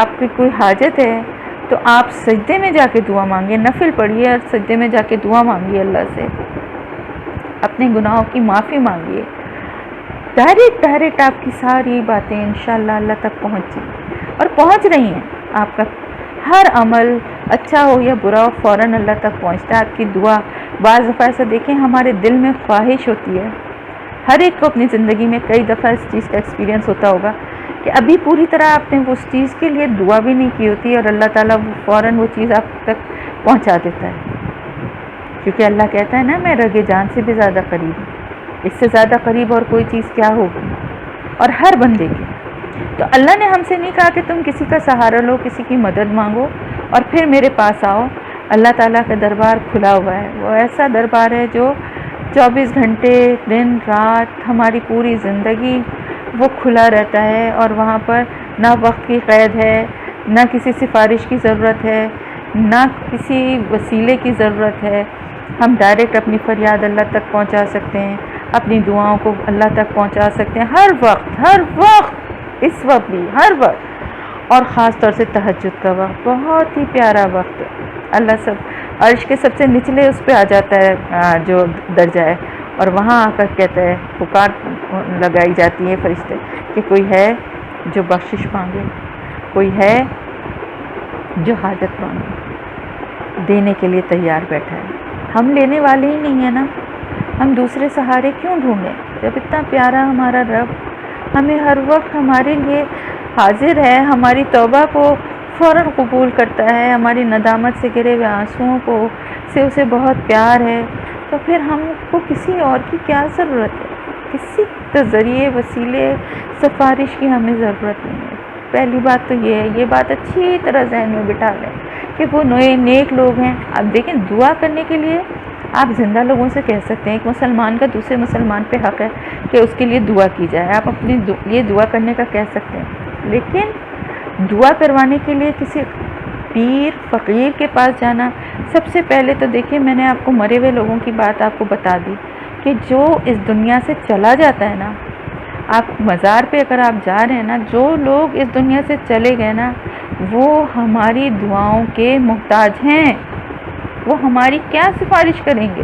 آپ کی کوئی حاجت ہے تو آپ سجدے میں جا کے دعا مانگیے، نفل پڑھیے اور سجدے میں جا کے دعا مانگیے، اللہ سے اپنے گناہوں کی معافی مانگیے۔ ڈائریکٹ آپ کی ساری باتیں انشاءاللہ اللہ تک پہنچ جائیں، اور پہنچ رہی ہیں۔ آپ کا ہر عمل اچھا ہو یا برا ہو فوراً اللہ تک پہنچتا ہے آپ کی دعا۔ بعض دفعہ ایسا دیکھیں ہمارے دل میں خواہش ہوتی ہے، ہر ایک کو اپنی زندگی میں کئی دفعہ اس چیز کا ایکسپیرینس ہوتا ہوگا کہ ابھی پوری طرح آپ نے اس چیز کے لیے دعا بھی نہیں کی ہوتی، اور اللہ تعالیٰ فوراً وہ چیز آپ تک پہنچا دیتا ہے، کیونکہ اللہ کہتا ہے نا میں رگ جان سے بھی زیادہ قریب ہوں، اس سے زیادہ قریب اور کوئی چیز کیا ہوگی، اور ہر بندے کی۔ تو اللہ نے ہم سے نہیں کہا کہ تم کسی کا سہارا لو، کسی کی مدد مانگو اور پھر میرے پاس آؤ۔ اللہ تعالیٰ کا دربار کھلا ہوا ہے، وہ ایسا دربار ہے جو 24 گھنٹے دن رات ہماری پوری زندگی وہ کھلا رہتا ہے، اور وہاں پر نہ وقت کی قید ہے، نہ کسی سفارش کی ضرورت ہے، نہ کسی وسیلے کی ضرورت ہے۔ ہم ڈائریکٹ اپنی فریاد اللہ تک پہنچا سکتے ہیں، اپنی دعاؤں کو اللہ تک پہنچا سکتے ہیں ہر وقت، اس وقت بھی ہر وقت۔ اور خاص طور سے تہجد کا وقت بہت ہی پیارا وقت ہے۔ اللہ سب عرش کے سب سے نچلے اس پہ آ جاتا ہے جو درجہ ہے، اور وہاں آ کر کہتا ہے، پکار لگائی جاتی ہے فرشتے کہ کوئی ہے جو بخشش مانگے، کوئی ہے جو حاجت مانگے، دینے کے لیے تیار بیٹھا ہے۔ ہم لینے والے ہی نہیں ہیں نا، ہم دوسرے سہارے کیوں ڈھونڈیں جب اتنا پیارا ہمارا رب ہمیں ہر وقت ہمارے لیے حاضر ہے، ہماری توبہ کو فوراً قبول کرتا ہے، ہماری ندامت سے گرے ہوئے آنسوؤں کو سے اسے بہت پیار ہے، تو پھر ہم کو کسی اور کی کیا ضرورت ہے، کسی ذریعے وسیلے سفارش کی ہمیں ضرورت نہیں ہے۔ پہلی بات تو یہ ہے، یہ بات اچھی طرح ذہن میں بٹھا لیں کہ وہ نیک لوگ ہیں۔ اب دیکھیں دعا کرنے کے لیے آپ زندہ لوگوں سے کہہ سکتے ہیں، ایک مسلمان کا دوسرے مسلمان پہ حق ہے کہ اس کے لیے دعا کی جائے، آپ اپنی لیے دعا کرنے کا کہہ سکتے ہیں، لیکن دعا کروانے کے لیے کسی پیر فقیر کے پاس جانا، سب سے پہلے تو دیکھیں میں نے آپ کو مرے ہوئے لوگوں کی بات آپ کو بتا دی کہ جو اس دنیا سے چلا جاتا ہے نا، آپ مزار پہ اگر آپ جا رہے ہیں نا، جو لوگ اس دنیا سے چلے گئے نا وہ ہماری دعاؤں کے محتاج ہیں، وہ ہماری کیا سفارش کریں گے؟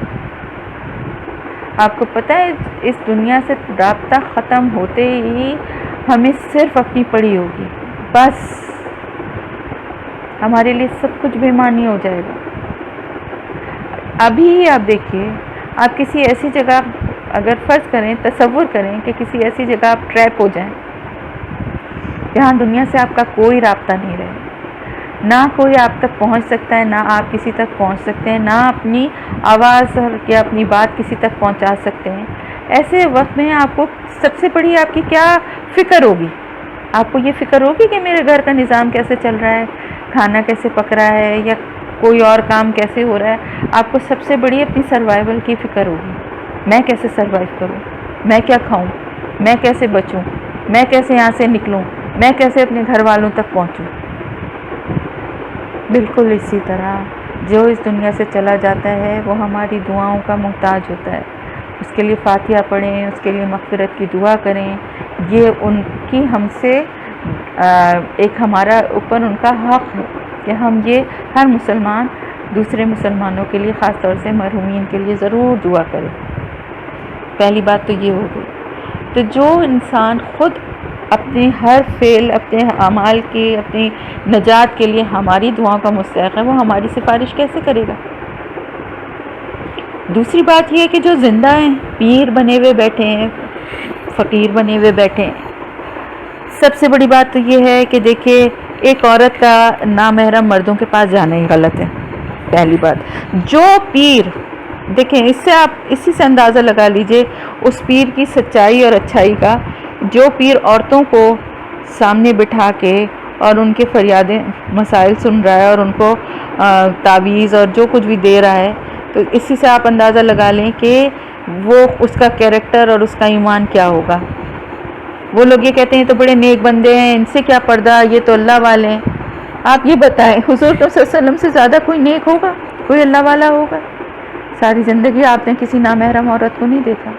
آپ کو پتہ ہے اس دنیا سے رابطہ ختم ہوتے ہی ہمیں صرف اپنی پڑی ہوگی، بس ہمارے لیے سب کچھ بے معنی ہو جائے گا۔ ابھی آپ دیکھیے، آپ کسی ایسی جگہ اگر فرض کریں، تصور کریں کہ کسی ایسی جگہ آپ ٹریپ ہو جائیں جہاں دنیا سے آپ کا کوئی رابطہ نہیں رہے، نہ کوئی آپ تک پہنچ سکتا ہے، نہ آپ کسی تک پہنچ سکتے ہیں، نہ اپنی آواز یا اپنی بات کسی تک پہنچا سکتے ہیں۔ ایسے وقت میں آپ کو سب سے بڑی آپ کی کیا فکر ہوگی؟ آپ کو یہ فکر ہوگی کہ میرے گھر کا نظام کیسے چل رہا ہے، کھانا کیسے پک رہا ہے، یا کوئی اور کام کیسے ہو رہا ہے؟ آپ کو سب سے بڑی اپنی سروائیول کی فکر ہوگی، میں کیسے سروائیو کروں، میں کیا کھاؤں، میں کیسے بچوں، میں کیسے یہاں سے نکلوں، میں کیسے اپنے گھر والوں تک پہنچوں۔ بالکل اسی طرح جو اس دنیا سے چلا جاتا ہے وہ ہماری دعاؤں کا محتاج ہوتا ہے، اس کے لیے فاتحہ پڑھیں، اس کے لیے مغفرت کی دعا کریں، یہ ان کی ہم سے ایک ہمارا اوپر ان کا حق ہے کہ ہم یہ ہر مسلمان دوسرے مسلمانوں کے لیے، خاص طور سے مرحومین کے لیے ضرور دعا کرے۔ پہلی بات تو یہ ہو گئی۔ تو جو انسان خود اپنے ہر فعل، اپنے اعمال کی، اپنی نجات کے لیے ہماری دعاؤں کا مستحق ہے، وہ ہماری سفارش کیسے کرے گا؟ دوسری بات یہ ہے کہ جو زندہ ہیں، پیر بنے ہوئے بیٹھے ہیں، فقیر بنے ہوئے بیٹھے ہیں، سب سے بڑی بات تو یہ ہے کہ دیکھیے ایک عورت کا نامحرم مردوں کے پاس جانا ہی غلط ہے۔ پہلی بات، جو پیر، دیکھیں اس سے آپ اسی سے اندازہ لگا لیجئے اس پیر کی سچائی اور اچھائی کا، جو پیر عورتوں کو سامنے بٹھا کے اور ان کے فریادیں مسائل سن رہا ہے اور ان کو تعویذ اور جو کچھ بھی دے رہا ہے، تو اسی سے آپ اندازہ لگا لیں کہ وہ اس کا کیریکٹر اور اس کا ایمان کیا ہوگا۔ وہ لوگ یہ کہتے ہیں تو بڑے نیک بندے ہیں، ان سے کیا پردہ، یہ تو اللہ والے ہیں۔ آپ یہ بتائیں حضور صلی اللہ علیہ وسلم سے زیادہ کوئی نیک ہوگا، کوئی اللہ والا ہوگا؟ ساری زندگی آپ نے کسی نامحرم عورت کو نہیں دیکھا۔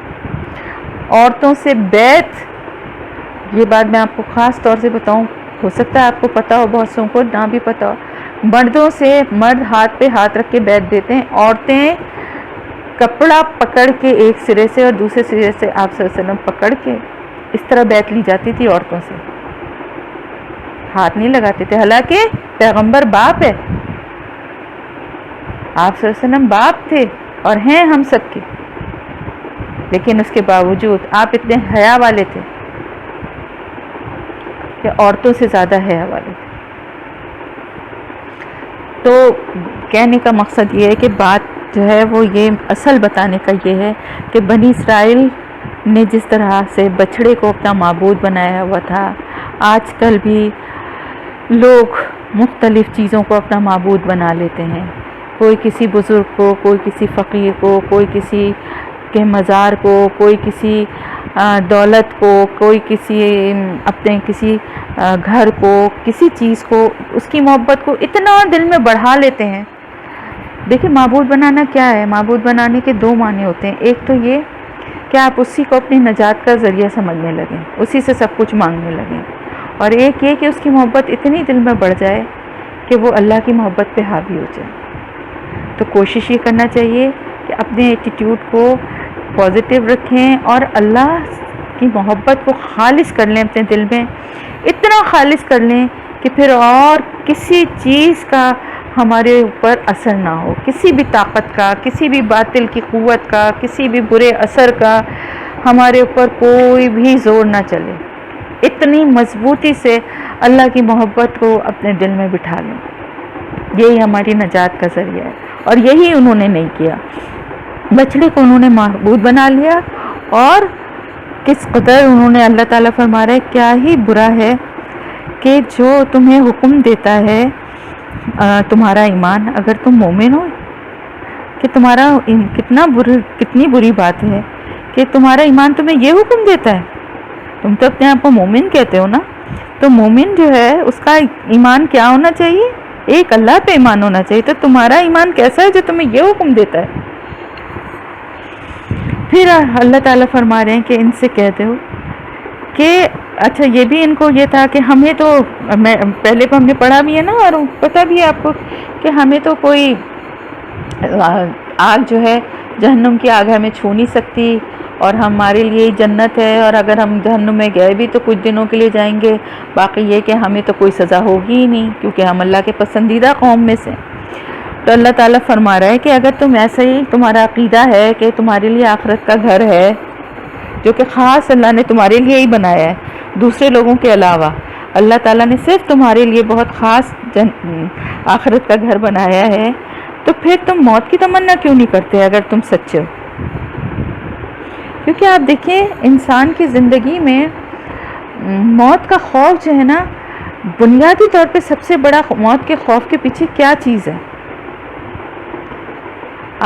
عورتوں سے بیعت، یہ بات میں آپ کو خاص طور سے بتاؤں، ہو سکتا ہے آپ کو پتا ہو، بہت سو کو نہ بھی پتا ہو، مردوں سے مرد ہاتھ پہ ہاتھ رکھ کے بیعت دیتے ہیں، عورتیں کپڑا پکڑ کے ایک سرے سے اور دوسرے سرے سے آپ صلی اللہ علیہ وسلم پکڑ کے اس طرح بیعت لی جاتی تھی، عورتوں سے ہاتھ نہیں لگاتے تھے، حالانکہ پیغمبر باپ ہے، آپ صلی اللہ علیہ وسلم باپ تھے اور ہیں ہم سب کے، لیکن اس کے باوجود آپ اتنے حیا والے تھے کہ عورتوں سے زیادہ حیا والے تھے۔ تو کہنے کا مقصد یہ ہے کہ بات جو ہے وہ یہ اصل بتانے کا یہ ہے کہ بنی اسرائیل نے جس طرح سے بچھڑے کو اپنا معبود بنایا ہوا تھا، آج کل بھی لوگ مختلف چیزوں کو اپنا معبود بنا لیتے ہیں، کوئی کسی بزرگ کو، کوئی کسی فقیر کو، کوئی کسی کے مزار کو، کوئی کسی دولت کو، کوئی کسی اپنے کسی گھر کو، کسی چیز کو، اس کی محبت کو اتنا دل میں بڑھا لیتے ہیں۔ دیکھیں معبود بنانا کیا ہے؟ معبود بنانے کے دو معنی ہوتے ہیں، ایک تو یہ کہ آپ اسی کو اپنی نجات کا ذریعہ سمجھنے لگیں، اسی سے سب کچھ مانگنے لگیں، اور ایک یہ کہ اس کی محبت اتنی دل میں بڑھ جائے کہ وہ اللہ کی محبت پہ حاوی ہو جائے۔ تو کوشش یہ کرنا چاہیے کہ اپنے ایٹیٹیوڈ کو پازیٹیو رکھیں اور اللہ کی محبت کو خالص کر لیں، اپنے دل میں اتنا خالص کر لیں کہ پھر اور کسی چیز کا ہمارے اوپر اثر نہ ہو، کسی بھی طاقت کا، کسی بھی باطل کی قوت کا، کسی بھی برے اثر کا ہمارے اوپر کوئی بھی زور نہ چلے، اتنی مضبوطی سے اللہ کی محبت کو اپنے دل میں بٹھا لیں۔ یہی ہماری نجات کا ذریعہ ہے، اور یہی انہوں نے نہیں کیا۔ بچڑے کو انہوں نے معبود بنا لیا، اور کس قدر انہوں نے، اللہ تعالیٰ فرما رہا ہے کیا ہی برا ہے کہ جو تمہیں حکم دیتا ہے تمہارا ایمان، اگر تم مومن ہو، کہ تمہارا کتنی بری بات ہے کہ تمہارا ایمان تمہیں یہ حکم دیتا ہے۔ تم تو اپنے آپ کو مومن کہتے ہو نا، تو مومن جو ہے اس کا ایمان کیا ہونا چاہیے؟ ایک اللہ پہ ایمان ہونا چاہیے۔ تو تمہارا ایمان کیسا ہے جو تمہیں یہ حکم دیتا ہے؟ پھر اللہ تعالیٰ فرما رہے ہیں کہ ان سے کہتے ہو کہ اچھا، یہ بھی ان کو یہ تھا کہ ہمیں تو پہلے ہم نے پڑھا بھی ہے نا، اور پتہ بھی ہے آپ کو کہ ہمیں تو کوئی آگ جو ہے جہنم کی آگ ہمیں چھو نہیں سکتی، اور ہمارے لیے جنت ہے، اور اگر ہم جہنم میں گئے بھی تو کچھ دنوں کے لیے جائیں گے، باقی یہ کہ ہمیں تو کوئی سزا ہوگی ہی نہیں کیونکہ ہم اللہ کے پسندیدہ قوم میں سے۔ تو اللہ تعالیٰ فرما رہا ہے کہ اگر تم ایسا ہی تمہارا عقیدہ ہے کہ تمہارے لیے آخرت کا گھر ہے جو کہ خاص اللہ نے تمہارے لیے ہی بنایا ہے، دوسرے لوگوں کے علاوہ اللہ تعالیٰ نے صرف تمہارے لیے بہت خاص آخرت کا گھر بنایا ہے، تو پھر تم موت کی تمنا کیوں نہیں کرتے اگر تم سچے ہو؟ کیونکہ آپ دیکھیں انسان کی زندگی میں موت کا خوف جو ہے نا، بنیادی طور پہ سب سے بڑا موت کے خوف کے پیچھے کیا چیز ہے؟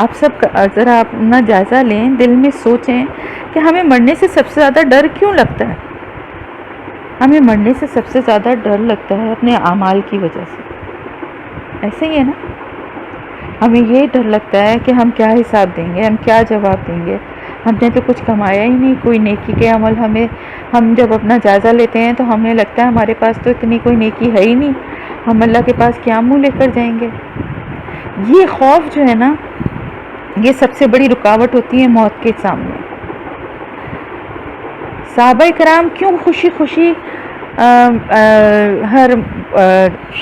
آپ سب ذرا اپنا جائزہ لیں، دل میں سوچیں کہ ہمیں مرنے سے سب سے زیادہ ڈر کیوں لگتا ہے؟ ہمیں مرنے سے سب سے زیادہ ڈر لگتا ہے اپنے اعمال کی وجہ سے، ایسے ہی ہے نا؟ ہمیں یہ ڈر لگتا ہے کہ ہم کیا حساب دیں گے، ہم کیا جواب دیں گے، ہم نے تو کچھ کمایا ہی نہیں، کوئی نیکی کے عمل ہم جب اپنا جائزہ لیتے ہیں تو ہمیں لگتا ہے ہمارے پاس تو اتنی کوئی نیکی ہے ہی نہیں، ہم اللہ کے پاس کیا منہ لے کر جائیں گے۔ یہ خوف جو ہے نا، یہ سب سے بڑی رکاوٹ ہوتی ہے موت کے سامنے۔ صحابہ کرام کیوں خوشی خوشی ہر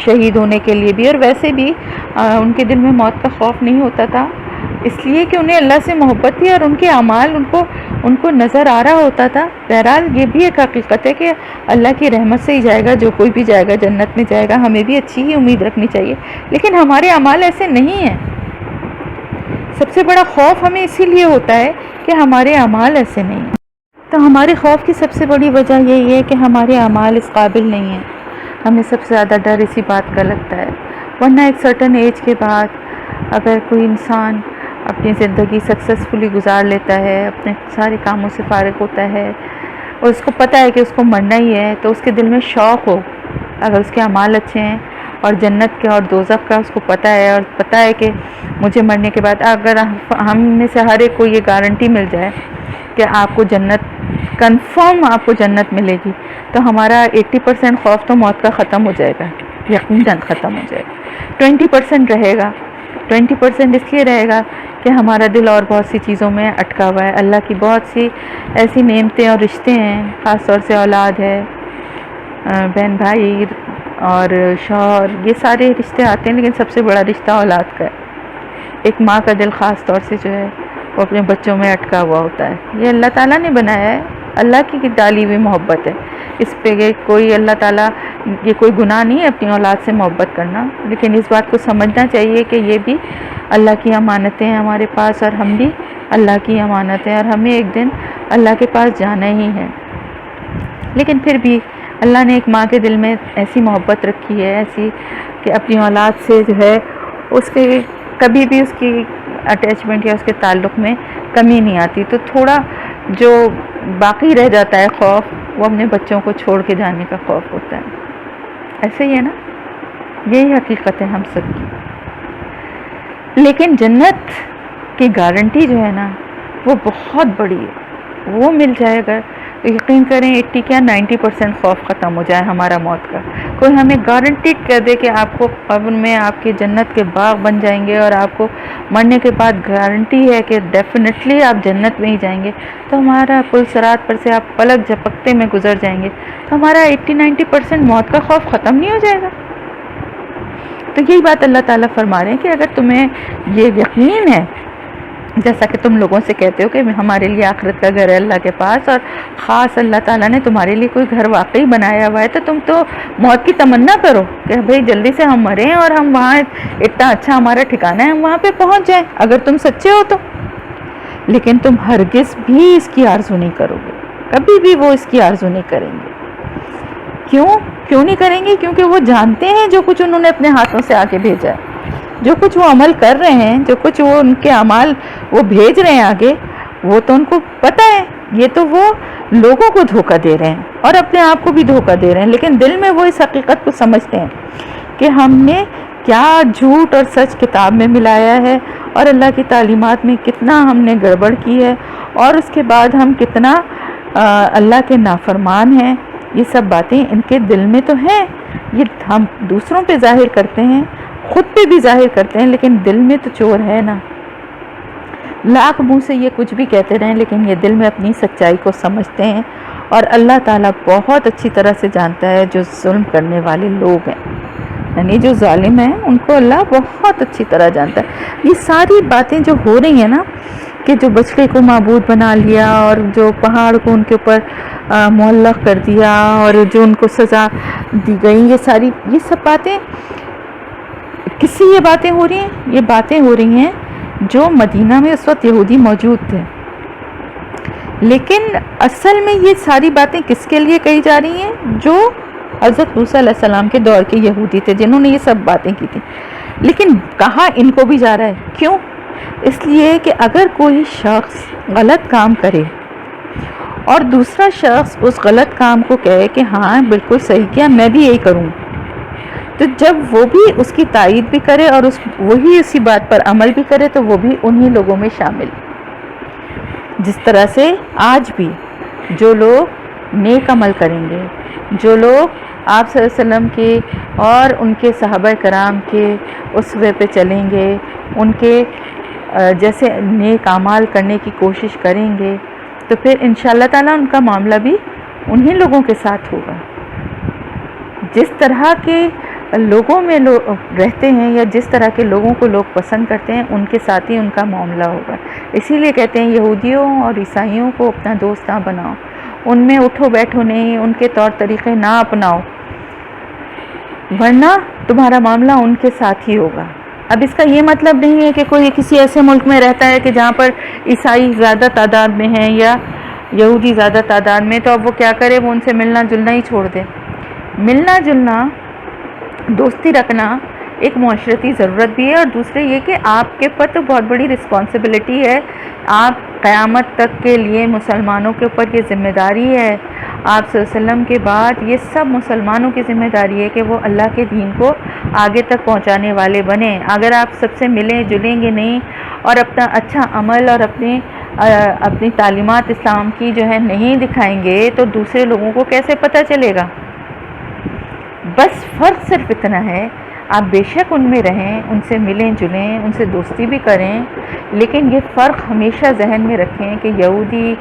شہید ہونے کے لیے بھی، اور ویسے بھی ان کے دل میں موت کا خوف نہیں ہوتا تھا؟ اس لیے کہ انہیں اللہ سے محبت تھی، اور ان کے اعمال ان کو نظر آ رہا ہوتا تھا۔ بہرحال یہ بھی ایک حقیقت ہے کہ اللہ کی رحمت سے ہی جائے گا، جو کوئی بھی جائے گا جنت میں جائے گا، ہمیں بھی اچھی ہی امید رکھنی چاہیے، لیکن ہمارے اعمال ایسے نہیں ہیں۔ سب سے بڑا خوف ہمیں اسی لیے ہوتا ہے کہ ہمارے اعمال ایسے نہیں ہیں۔ تو ہمارے خوف کی سب سے بڑی وجہ یہی ہے کہ ہمارے اعمال اس قابل نہیں ہیں۔ ہمیں سب سے زیادہ ڈر اسی بات کا لگتا ہے. ورنہ ایک سرٹن ایج کے بعد اگر کوئی انسان اپنی زندگی سکسیزفلی گزار لیتا ہے، اپنے سارے کاموں سے فارغ ہوتا ہے اور اس کو پتہ ہے کہ اس کو مرنا ہی ہے، تو اس کے دل میں شوق ہو، اگر اس کے اعمال اچھے ہیں اور جنت کا اور دوزخ کا اس کو پتہ ہے، اور پتہ ہے کہ مجھے مرنے کے بعد، اگر ہم میں سے ہر ایک کو یہ گارنٹی مل جائے کہ آپ کو جنت کنفرم آپ کو جنت ملے گی، تو ہمارا 80% خوف تو موت کا ختم ہو جائے گا، یقیناً ختم ہو جائے گا. 20% رہے گا. 20% اس لیے رہے گا کہ ہمارا دل اور بہت سی چیزوں میں اٹکا ہوا ہے. اللہ کی بہت سی ایسی نعمتیں اور رشتے ہیں، خاص طور سے اولاد ہے، بہن بھائی اور شوہر، یہ سارے رشتے آتے ہیں، لیکن سب سے بڑا رشتہ اولاد کا ہے. ایک ماں کا دل خاص طور سے جو ہے وہ اپنے بچوں میں اٹکا ہوا ہوتا ہے. یہ اللہ تعالیٰ نے بنایا ہے، اللہ کی ڈالی ہوئی محبت ہے. اس پہ کوئی اللہ تعالیٰ، یہ کوئی گناہ نہیں ہے اپنی اولاد سے محبت کرنا، لیکن اس بات کو سمجھنا چاہیے کہ یہ بھی اللہ کی امانتیں ہیں ہمارے پاس، اور ہم بھی اللہ کی امانت ہیں، اور ہمیں ایک دن اللہ کے پاس جانا ہی ہے. لیکن پھر بھی اللہ نے ایک ماں کے دل میں ایسی محبت رکھی ہے، ایسی کہ اپنی اولاد سے جو ہے اس کے کبھی بھی اس کی اٹیچمنٹ یا اس کے تعلق میں کمی نہیں آتی. تو تھوڑا جو باقی رہ جاتا ہے خوف، وہ اپنے بچوں کو چھوڑ کے جانے کا خوف ہوتا ہے. ایسے ہی ہے نا، یہی حقیقت ہے ہم سب کی. لیکن جنت کی گارنٹی جو ہے نا وہ بہت بڑی ہے. وہ مل جائے گا تو یقین کریں 80 کیا 90% خوف ختم ہو جائے ہمارا موت کا. کوئی ہمیں گارنٹیڈ کر دے کہ آپ کو قبر میں آپ کے جنت کے باغ بن جائیں گے، اور آپ کو مرنے کے بعد گارنٹی ہے کہ ڈیفینیٹلی آپ جنت میں ہی جائیں گے، تو ہمارا پل صراط پر سے آپ پلک جھپکتے میں گزر جائیں گے، تو ہمارا 80-90% موت کا خوف ختم نہیں ہو جائے گا. تو یہی بات اللہ تعالیٰ فرما رہے ہیں کہ اگر تمہیں یہ یقین ہے، جیسا کہ تم لوگوں سے کہتے ہو کہ ہمارے لیے آخرت کا گھر ہے اللہ کے پاس، اور خاص اللہ تعالیٰ نے تمہارے لیے کوئی گھر واقعی بنایا ہوا ہے، تو تم تو موت کی تمنا کرو کہ بھئی جلدی سے ہم مریں اور ہم وہاں اتنا اچھا ہمارا ٹھکانہ ہے، ہم وہاں پہ پہنچ جائیں اگر تم سچے ہو تو. لیکن تم ہرگز بھی اس کی آرزو نہیں کرو گے، کبھی بھی وہ اس کی آرزو نہیں کریں گے. کیوں نہیں کریں گے؟ کیونکہ وہ جانتے ہیں جو کچھ انہوں نے اپنے ہاتھوں سے آگے بھیجا ہے، جو کچھ وہ عمل کر رہے ہیں، جو کچھ وہ ان کے اعمال وہ بھیج رہے ہیں آگے، وہ تو ان کو پتہ ہے. یہ تو وہ لوگوں کو دھوکہ دے رہے ہیں اور اپنے آپ کو بھی دھوکہ دے رہے ہیں، لیکن دل میں وہ اس حقیقت کو سمجھتے ہیں کہ ہم نے کیا جھوٹ اور سچ کتاب میں ملایا ہے، اور اللہ کی تعلیمات میں کتنا ہم نے گڑبڑ کی ہے، اور اس کے بعد ہم کتنا اللہ کے نافرمان ہیں. یہ سب باتیں ان کے دل میں تو ہیں، یہ ہم دوسروں پہ ظاہر کرتے ہیں، خود پہ بھی ظاہر کرتے ہیں، لیکن دل میں تو چور ہے نا. لاکھ منہ سے یہ کچھ بھی کہتے رہیں، لیکن یہ دل میں اپنی سچائی کو سمجھتے ہیں. اور اللہ تعالیٰ بہت اچھی طرح سے جانتا ہے جو ظلم کرنے والے لوگ ہیں، یعنی جو ظالم ہیں ان کو اللہ بہت اچھی طرح جانتا ہے. یہ ساری باتیں جو ہو رہی ہیں نا، کہ جو بچڑے کو معبود بنا لیا، اور جو پہاڑ کو ان کے اوپر معلق کر دیا، اور جو ان کو سزا دی گئی، یہ سب باتیں کس سے یہ باتیں ہو رہی ہیں؟ یہ باتیں ہو رہی ہیں جو مدینہ میں اس وقت یہودی موجود تھے. لیکن اصل میں یہ ساری باتیں کس کے لیے کہی جا رہی ہیں؟ جو حضرت موسیٰ علیہ السلام کے دور کے یہودی تھے، جنہوں نے یہ سب باتیں کی تھی. لیکن کہاں ان کو بھی جا رہا ہے؟ کیوں؟ اس لیے کہ اگر کوئی شخص غلط کام کرے اور دوسرا شخص اس غلط کام کو کہے کہ ہاں بالکل صحیح کیا، میں بھی یہی کروں، تو جب وہ بھی اس کی تائید بھی کرے اور وہی اسی بات پر عمل بھی کرے، تو وہ بھی انہی لوگوں میں شامل. جس طرح سے آج بھی جو لوگ نیک عمل کریں گے، جو لوگ آپ صلی اللہ علیہ وسلم کے اور ان کے صحابہ کرام کے اسوے پہ چلیں گے، ان کے جیسے نیک اعمال کرنے کی کوشش کریں گے، تو پھر انشاءاللہ تعالیٰ ان کا معاملہ بھی انہی لوگوں کے ساتھ ہوگا. جس طرح کے لوگوں میں رہتے ہیں یا جس طرح کے لوگوں کو لوگ پسند کرتے ہیں، ان کے ساتھ ہی ان کا معاملہ ہوگا. اسی لیے کہتے ہیں یہودیوں اور عیسائیوں کو اپنا دوست نہ بناؤ، ان میں اٹھو بیٹھو نہیں، ان کے طور طریقے نہ اپناؤ، ورنہ تمہارا معاملہ ان کے ساتھ ہی ہوگا. اب اس کا یہ مطلب نہیں ہے کہ کوئی کسی ایسے ملک میں رہتا ہے کہ جہاں پر عیسائی زیادہ تعداد میں ہیں یا یہودی زیادہ تعداد میں، تو اب وہ کیا کرے، وہ ان سے ملنا جلنا ہی چھوڑ دے. ملنا جلنا دوستی رکھنا ایک معاشرتی ضرورت بھی ہے، اور دوسرے یہ کہ آپ کے پر تو بہت بڑی رسپانسبلٹی ہے، آپ قیامت تک کے لیے مسلمانوں کے اوپر یہ ذمہ داری ہے، آپ صلی اللہ علیہ وسلم کے بعد یہ سب مسلمانوں کی ذمہ داری ہے کہ وہ اللہ کے دین کو آگے تک پہنچانے والے بنیں۔ اگر آپ سب سے ملیں جلیں گے نہیں اور اپنا اچھا عمل اور اپنی تعلیمات اسلام کی جو ہے نہیں دکھائیں گے تو دوسرے لوگوں کو کیسے پتہ چلے گا؟ بس فرق صرف اتنا ہے، آپ بے شک ان میں رہیں، ان سے ملیں جلیں، ان سے دوستی بھی کریں، لیکن یہ فرق ہمیشہ ذہن میں رکھیں کہ یہودی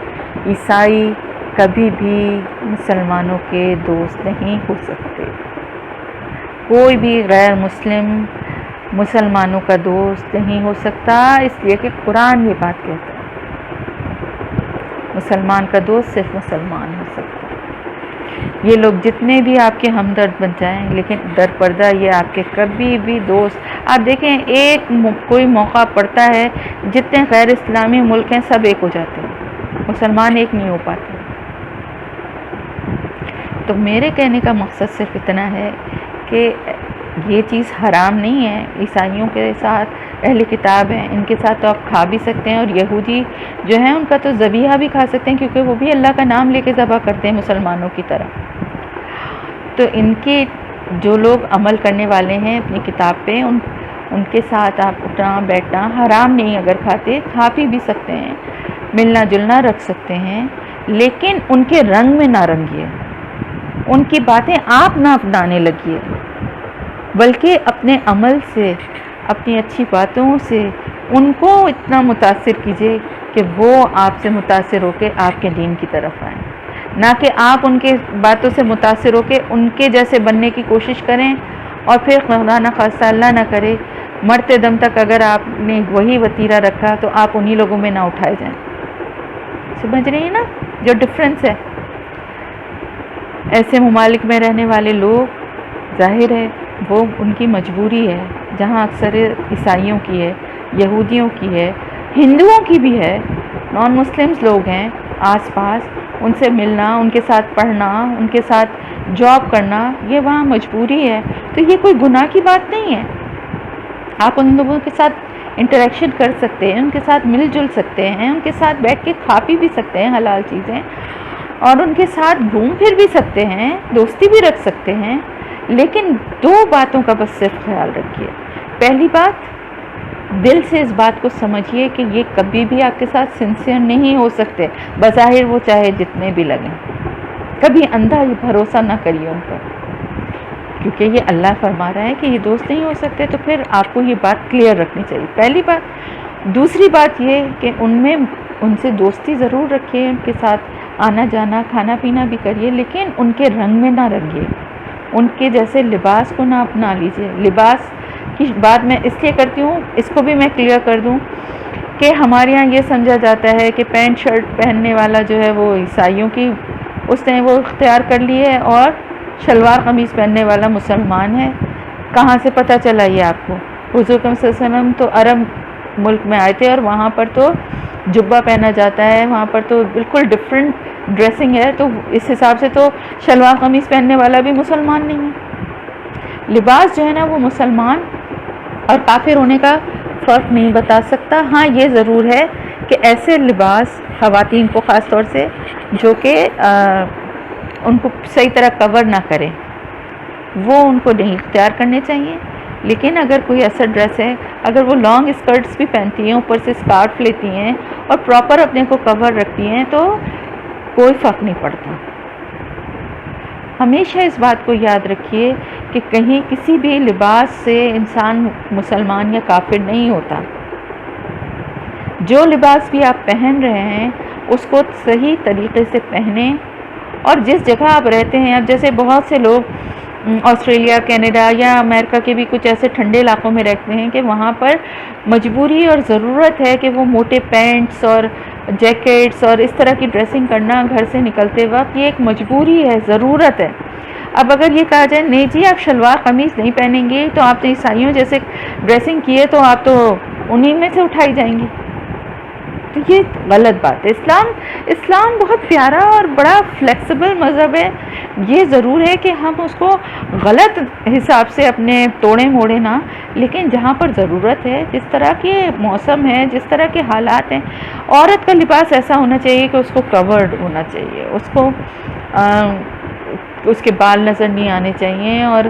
عیسائی کبھی بھی مسلمانوں کے دوست نہیں ہو سکتے۔ کوئی بھی غیر مسلم مسلمانوں کا دوست نہیں ہو سکتا، اس لیے کہ قرآن یہ بات کہتا ہے مسلمان کا دوست صرف مسلمان ہو سکتا ہے۔ یہ لوگ جتنے بھی آپ کے ہمدرد بن جائیں، لیکن در پردہ یہ آپ کے کبھی بھی دوست، آپ دیکھیں ایک کوئی موقع پڑتا ہے جتنے غیر اسلامی ملک ہیں سب ایک ہو جاتے ہیں، مسلمان ایک نہیں ہو پاتے۔ تو میرے کہنے کا مقصد صرف اتنا ہے کہ یہ چیز حرام نہیں ہے، عیسائیوں کے ساتھ اہل کتاب ہیں، ان کے ساتھ تو آپ کھا بھی سکتے ہیں، اور یہودی جو ہیں ان کا تو ذبیحہ بھی کھا سکتے ہیں، کیونکہ وہ بھی اللہ کا نام لے کے ذبح کرتے ہیں مسلمانوں کی طرح۔ تو ان کے جو لوگ عمل کرنے والے ہیں اپنی کتاب پہ، ان کے ساتھ آپ اٹھنا بیٹھنا حرام نہیں، اگر کھاتے کھا پی بھی سکتے ہیں، ملنا جلنا رکھ سکتے ہیں، لیکن ان کے رنگ میں نہ رنگیے، ان کی باتیں آپ نہ اپنانے لگیے، بلکہ اپنے عمل سے، اپنی اچھی باتوں سے ان کو اتنا متاثر کیجیے کہ وہ آپ سے متاثر ہو کے آپ کے دین کی طرف آئیں، نہ کہ آپ ان کے باتوں سے متاثر ہو کے ان کے جیسے بننے کی کوشش کریں، اور پھر خدا نہ خواستہ اللہ نہ کرے مرتے دم تک اگر آپ نے وہی وتیرہ رکھا تو آپ انہی لوگوں میں نہ اٹھائے جائیں۔ سمجھ رہی ہیں نا جو ڈفرینس ہے؟ ایسے ممالک میں رہنے والے لوگ، ظاہر ہے وہ ان کی مجبوری ہے، جہاں اکثر عیسائیوں کی ہے، یہودیوں کی ہے، ہندوؤں کی بھی ہے، نان مسلمز لوگ ہیں آس پاس، ان سے ملنا، ان کے ساتھ پڑھنا، ان کے ساتھ جاب کرنا، یہ وہاں مجبوری ہے، تو یہ کوئی گناہ کی بات نہیں ہے۔ آپ ان لوگوں کے ساتھ انٹریکشن کر سکتے ہیں، ان کے ساتھ مل جل سکتے ہیں، ان کے ساتھ بیٹھ کے کھا پی بھی سکتے ہیں حلال چیزیں، اور ان کے ساتھ گھوم پھر بھی سکتے ہیں، دوستی بھی رکھ سکتے ہیں، لیکن دو باتوں کا بس صرف خیال رکھیے۔ پہلی بات، دل سے اس بات کو سمجھیے کہ یہ کبھی بھی آپ کے ساتھ سنسیئر نہیں ہو سکتے، بظاہر وہ چاہے جتنے بھی لگیں، کبھی اندھا یہ بھروسہ نہ کریے ان پر، کیونکہ یہ اللہ فرما رہا ہے کہ یہ دوست نہیں ہو سکتے، تو پھر آپ کو یہ بات کلیئر رکھنی چاہیے، پہلی بات۔ دوسری بات یہ کہ ان سے دوستی ضرور رکھیے، ان کے ساتھ آنا جانا کھانا پینا بھی کریے، لیکن ان کے رنگ میں نہ رنگیے، ان کے جیسے لباس کو نہ اپنا لیجیے۔ لباس کی بات میں اس لیے کرتی ہوں، اس کو بھی میں کلیئر کر دوں کہ ہمارے یہاں یہ سمجھا جاتا ہے کہ پینٹ شرٹ پہننے والا جو ہے وہ عیسائیوں کی اس نے وہ اختیار کر لی ہے، اور شلوار قمیص پہننے والا مسلمان ہے۔ کہاں سے پتہ چلا یہ آپ کو؟ حضور صلی اللہ علیہ وسلم تو عرب ملک میں آئے تھے، اور وہاں پر تو جبہ پہنا جاتا ہے، وہاں پر تو بالکل ڈفرینٹ ڈریسنگ ہے، تو اس حساب سے تو شلوار قمیص پہننے والا بھی مسلمان نہیں ہے۔ لباس جو ہے نا وہ مسلمان اور کافر ہونے کا فرق نہیں بتا سکتا۔ ہاں یہ ضرور ہے کہ ایسے لباس خواتین کو خاص طور سے جو کہ ان کو صحیح طرح کور نہ کرے، وہ ان کو نہیں اختیار کرنے چاہیے، لیکن اگر کوئی ایسا ڈریس ہے، اگر وہ لانگ اسکرٹس بھی پہنتی ہیں، اوپر سے اسکارف لیتی ہیں اور پراپر اپنے کو کور رکھتی ہیں، تو کوئی فرق نہیں پڑتا۔ ہمیشہ اس بات کو یاد رکھیے کہ کہیں کسی بھی لباس سے انسان مسلمان یا کافر نہیں ہوتا۔ جو لباس بھی آپ پہن رہے ہیں اس کو صحیح طریقے سے پہنیں، اور جس جگہ آپ رہتے ہیں، اب جیسے بہت سے لوگ آسٹریلیا، کینیڈا یا امریکہ کے بھی کچھ ایسے ٹھنڈے علاقوں میں رہتے ہیں کہ وہاں پر مجبوری اور ضرورت ہے کہ وہ موٹے پینٹس اور جیکٹس اور اس طرح کی ڈریسنگ کرنا گھر سے نکلتے وقت یہ ایک مجبوری ہے، ضرورت ہے۔ اب اگر یہ کہا جائے نہیں جی آپ شلوار قمیص نہیں پہنیں گے تو آپ تو عیسائیوں جیسے ڈریسنگ کیے، تو آپ تو انہی میں سے اٹھائی جائیں گی۔ تو یہ غلط بات ہے. اسلام بہت پیارا اور بڑا فلیکسیبل مذہب ہے. یہ ضرور ہے کہ ہم اس کو غلط حساب سے اپنے توڑے موڑے نہ، لیکن جہاں پر ضرورت ہے، جس طرح کے موسم ہے، جس طرح کے حالات ہیں، عورت کا لباس ایسا ہونا چاہیے کہ اس کو کورڈ ہونا چاہیے، اس کے بال نظر نہیں آنے چاہیے اور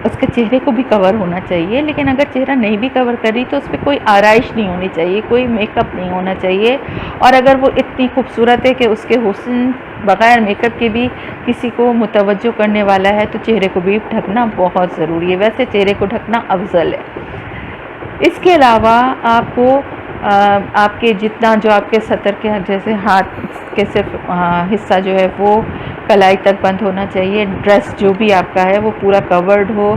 اس کے چہرے کو بھی کور ہونا چاہیے. لیکن اگر چہرہ نہیں بھی کور کری تو اس پہ کوئی آرائش نہیں ہونی چاہیے، کوئی میک اپ نہیں ہونا چاہیے. اور اگر وہ اتنی خوبصورت ہے کہ اس کے حسن بغیر میک اپ کے بھی کسی کو متوجہ کرنے والا ہے تو چہرے کو بھی ڈھکنا بہت ضروری ہے. ویسے چہرے کو ڈھکنا افضل ہے. اس کے علاوہ آپ کو آپ کے جتنا جو آپ کے سطر کے جیسے ہاتھ کے صرف حصہ جو ہے وہ کلائی تک بند ہونا چاہیے. ڈریس جو بھی آپ کا ہے وہ پورا کورڈ ہو.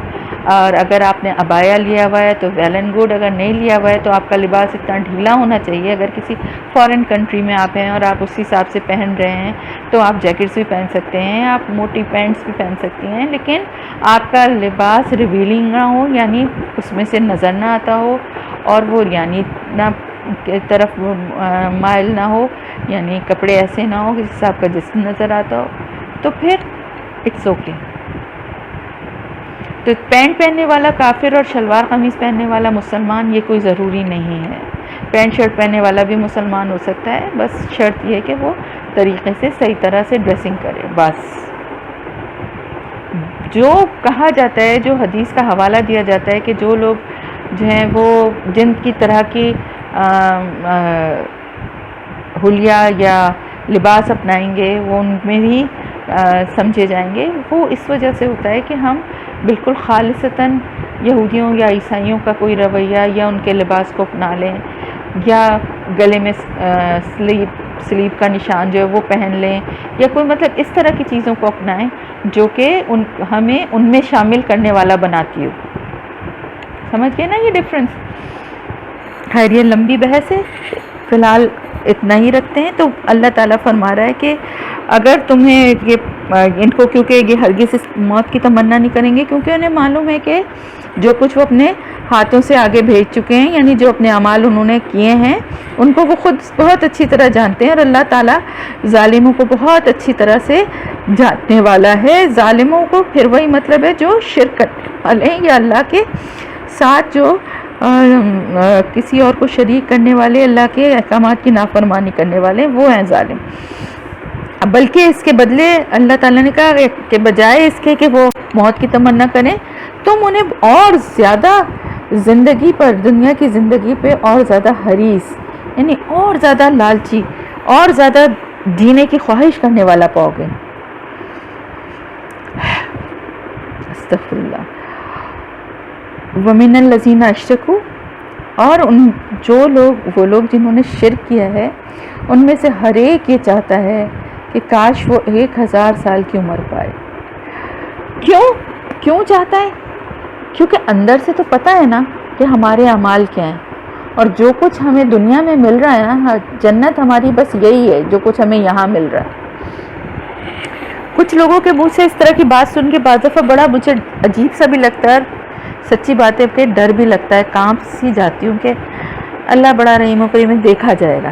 اور اگر آپ نے عبایا لیا ہوا ہے تو ویل اینڈ گڈ. اگر نہیں لیا ہوا ہے تو آپ کا لباس اتنا ڈھیلا ہونا چاہیے. اگر کسی فارن کنٹری میں آپ ہیں اور آپ اس حساب سے پہن رہے ہیں تو آپ جیکٹس بھی پہن سکتے ہیں، آپ موٹی پینٹس بھی پہن سکتی ہیں، لیکن آپ کا لباس ریویلنگ نہ ہو، یعنی اس میں سے نظر نہ آتا ہو اور وہ یعنی نہ کی طرف مائل نہ ہو، یعنی کپڑے ایسے نہ ہو جس سے آپ کا جسم نظر آتا ہو، تو پھر اٹس اوکے. تو پینٹ پہننے والا کافر اور شلوار قمیص پہننے والا مسلمان یہ کوئی ضروری نہیں ہے. پینٹ شرٹ پہننے والا بھی مسلمان ہو سکتا ہے، بس شرط یہ کہ وہ طریقے سے صحیح طرح سے ڈریسنگ کرے. بس جو کہا جاتا ہے، جو حدیث کا حوالہ دیا جاتا ہے کہ جو لوگ جو ہیں وہ جن کی طرح کی حلیہ یا لباس اپنائیں گے وہ ان میں ہی سمجھے جائیں گے. وہ اس وجہ سے ہوتا ہے کہ ہم بالکل خالصتاً یہودیوں یا عیسائیوں کا کوئی رویہ یا ان کے لباس کو اپنا لیں، یا گلے میں سلیب کا نشان جو ہے وہ پہن لیں، یا کوئی مطلب اس طرح کی چیزوں کو اپنائیں جو کہ ہمیں ان میں شامل کرنے والا بناتی ہو. سمجھ گئے نا یہ ڈفرینس؟ خیر یہ لمبی بحث ہے، فی الحال اتنا ہی رکھتے ہیں. تو اللہ تعالیٰ فرما رہا ہے کہ اگر تمہیں ان کو، کیونکہ یہ ہرگز اس موت کی تمنا نہیں کریں گے، کیونکہ انہیں معلوم ہے کہ جو کچھ وہ اپنے ہاتھوں سے آگے بھیج چکے ہیں، یعنی جو اپنے اعمال انہوں نے کیے ہیں ان کو وہ خود بہت اچھی طرح جانتے ہیں. اور اللہ تعالیٰ ظالموں کو بہت اچھی طرح سے جاننے والا ہے. ظالموں کو پھر وہی مطلب ہے جو شرک کرنے والے ہیں یا اللہ کے ساتھ جو کسی اور کو شریک کرنے والے، اللہ کے احکامات کی نافرمانی کرنے والے، وہ ہیں ظالم. بلکہ اس کے بدلے اللہ تعالیٰ نے کہا کہ بجائے اس کے کہ وہ موت کی تمنا کریں، تم انہیں اور زیادہ زندگی پر، دنیا کی زندگی پہ اور زیادہ حریص، یعنی اور زیادہ لالچی، اور زیادہ جینے کی خواہش کرنے والا پاؤ گے. استغفر اللہ. وَمِنَ الَّذِينَ أَشْرَكُوا، اور وہ لوگ جنہوں نے شرک کیا ہے ان میں سے ہر ایک یہ چاہتا ہے کہ کاش وہ 1000 سال کی عمر پائے. کیوں چاہتا ہے؟ کیونکہ اندر سے تو پتہ ہے نا کہ ہمارے اعمال کیا ہیں، اور جو کچھ ہمیں دنیا میں مل رہا ہے نا، جنت ہماری بس یہی ہے جو کچھ ہمیں یہاں مل رہا ہے. کچھ لوگوں کے منہ سے اس طرح کی بات سن کے بعض دفعہ بڑا مجھے عجیب سا بھی لگتا ہے، سچی باتیں کہ ڈر بھی لگتا ہے، کانپ سی جاتی ہوں کہ اللہ بڑا رحیم و کریم ہے، دیکھا جائے گا،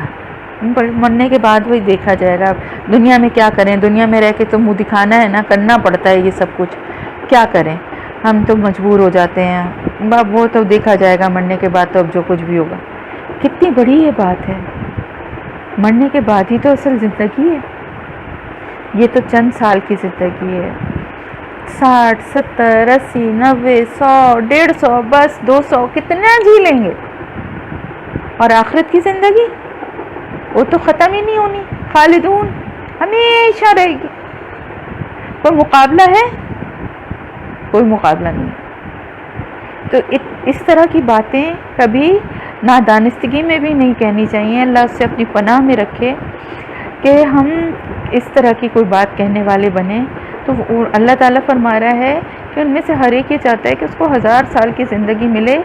مرنے کے بعد وہی دیکھا جائے گا. دنیا میں کیا کریں، دنیا میں رہ کے تو منہ دکھانا ہے نا، کرنا پڑتا ہے یہ سب کچھ، کیا کریں، ہم تو مجبور ہو جاتے ہیں. وہ تو دیکھا جائے گا مرنے کے بعد، تو اب جو کچھ بھی ہوگا. کتنی بڑی یہ بات ہے، مرنے کے بعد ہی تو اصل زندگی ہے. یہ تو چند سال کی زندگی ہے، 60 70 80 90 100 150 بس 200 کتنا جی لیں گے. اور آخرت کی زندگی وہ تو ختم ہی نہیں ہونی، خالدون، ہمیشہ رہے گی. کوئی مقابلہ ہے؟ کوئی مقابلہ نہیں. تو اس طرح کی باتیں کبھی نادانستگی میں بھی نہیں کہنی چاہیے. اللہ اس سے اپنی پناہ میں رکھے کہ ہم اس طرح کی کوئی بات کہنے والے بنیں. تو اللہ تعالیٰ فرما رہا ہے کہ ان میں سے ہر ایک یہ چاہتا ہے کہ اس کو 1000 سال کی زندگی ملے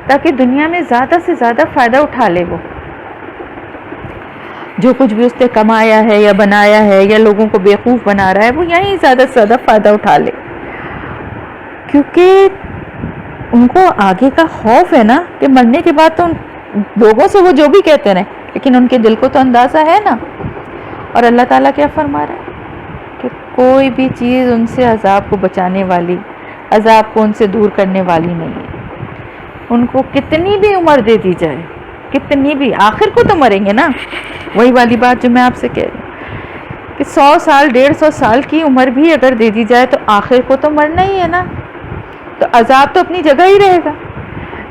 تاکہ دنیا میں زیادہ سے زیادہ فائدہ اٹھا لے. وہ جو کچھ بھی اس نے کمایا ہے یا بنایا ہے یا لوگوں کو بیوقوف بنا رہا ہے، وہ یہیں زیادہ سے زیادہ فائدہ اٹھا لے. کیونکہ ان کو آگے کا خوف ہے نا کہ مرنے کے بعد تو لوگوں سے وہ جو بھی کہتے رہیں لیکن ان کے دل کو تو اندازہ ہے نا. اور اللہ تعالیٰ کیا فرما رہا ہے کہ کوئی بھی چیز ان سے عذاب کو بچانے والی، عذاب کو ان سے دور کرنے والی نہیں ہے. ان کو کتنی بھی عمر دے دی جائے، کتنی بھی، آخر کو تو مریں گے نا. وہی والی بات جو میں آپ سے کہہ رہی ہوں کہ 100 سال 150 سال کی عمر بھی اگر دے دی جائے تو آخر کو تو مرنا ہی ہے نا. تو عذاب تو اپنی جگہ ہی رہے گا.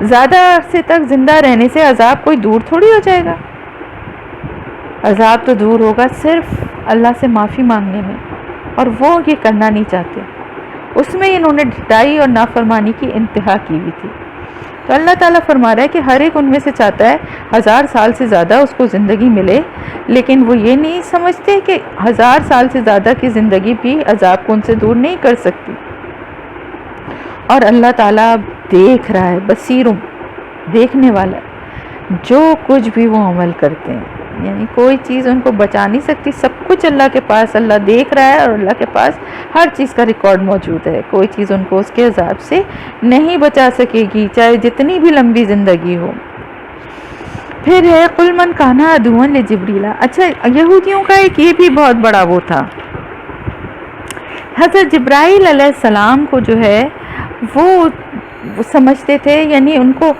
زیادہ عرصے تک زندہ رہنے سے عذاب کوئی دور تھوڑی ہو جائے گا. عذاب تو دور ہوگا صرف اللہ سے معافی مانگنے میں، اور وہ یہ کرنا نہیں چاہتے. اس میں انہوں نے ڈھٹائی اور نافرمانی کی انتہا کی ہوئی تھی. تو اللہ تعالیٰ فرما رہا ہے کہ ہر ایک ان میں سے چاہتا ہے 1000 سال سے زیادہ اس کو زندگی ملے، لیکن وہ یہ نہیں سمجھتے کہ 1000 سال سے زیادہ کی زندگی بھی عذاب کو ان سے دور نہیں کر سکتی. اور اللہ تعالیٰ دیکھ رہا ہے، بصیر دیکھنے والا ہے جو کچھ بھی وہ عمل کرتے ہیں. یعنی کوئی چیز ان کو بچا نہیں سکتی. سب کچھ اللہ کے پاس، اللہ دیکھ رہا ہے، اور اللہ کے پاس ہر چیز کا ریکارڈ موجود ہے. کوئی چیز ان کو اس کے عذاب سے نہیں بچا سکے گی، چاہے جتنی بھی لمبی زندگی ہو. پھر ہے قل من کان عدوا لجبریل. اچھا، یہودیوں کا ایک یہ بھی بہت بڑا وہ تھا. حضرت جبرائیل علیہ السلام کو جو ہے وہ سمجھتے تھے، یعنی ان کو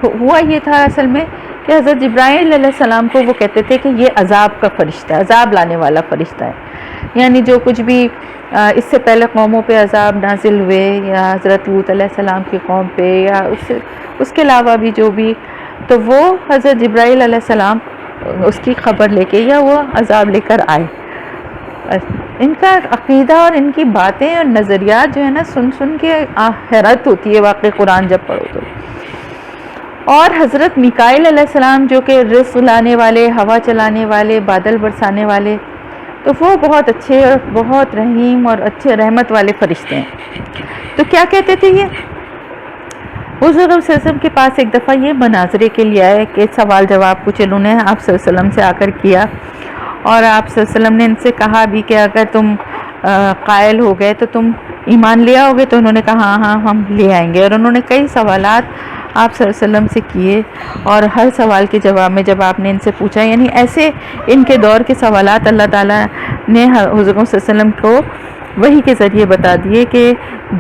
ہوا یہ تھا اصل میں کہ حضرت جبرائیل علیہ السلام کو وہ کہتے تھے کہ یہ عذاب کا فرشتہ ہے، عذاب لانے والا فرشتہ ہے. یعنی جو کچھ بھی اس سے پہلے قوموں پہ عذاب نازل ہوئے، یا حضرت لوط علیہ السلام کی قوم پہ، یا اس کے علاوہ بھی جو بھی، تو وہ حضرت جبرائیل علیہ السلام اس کی خبر لے کے یا وہ عذاب لے کر آئے. ان کا عقیدہ اور ان کی باتیں اور نظریات جو ہے نا، سن کے حیرت ہوتی ہے واقعی قرآن جب پڑھو تو. اور حضرت میکائیل علیہ السلام جو کہ رزق لانے والے، ہوا چلانے والے، بادل برسانے والے، تو وہ بہت اچھے اور بہت رحیم اور اچھے رحمت والے فرشتے ہیں. تو کیا کہتے تھے یہ؟ حضور صلی اللہ علیہ وسلم کے پاس ایک دفعہ یہ مناظرے کے لیے آئے کہ سوال جواب کچھ انہوں نے آپ صلی اللہ علیہ وسلم سے آ کر کیا، اور آپ صلی اللہ علیہ وسلم نے ان سے کہا بھی کہ اگر تم قائل ہو گئے تو تم ایمان لے آؤ گے؟ تو انہوں نے کہا ہاں ہاں ہم لے آئیں گے. اور انہوں نے کئی سوالات آپ صلی اللہ علیہ وسلم سے کیے، اور ہر سوال کے جواب میں جب آپ نے ان سے پوچھا، یعنی ایسے ان کے دور کے سوالات اللہ تعالیٰ نے حضور صلی اللہ علیہ وسلم کو وحی کے ذریعے بتا دیے کہ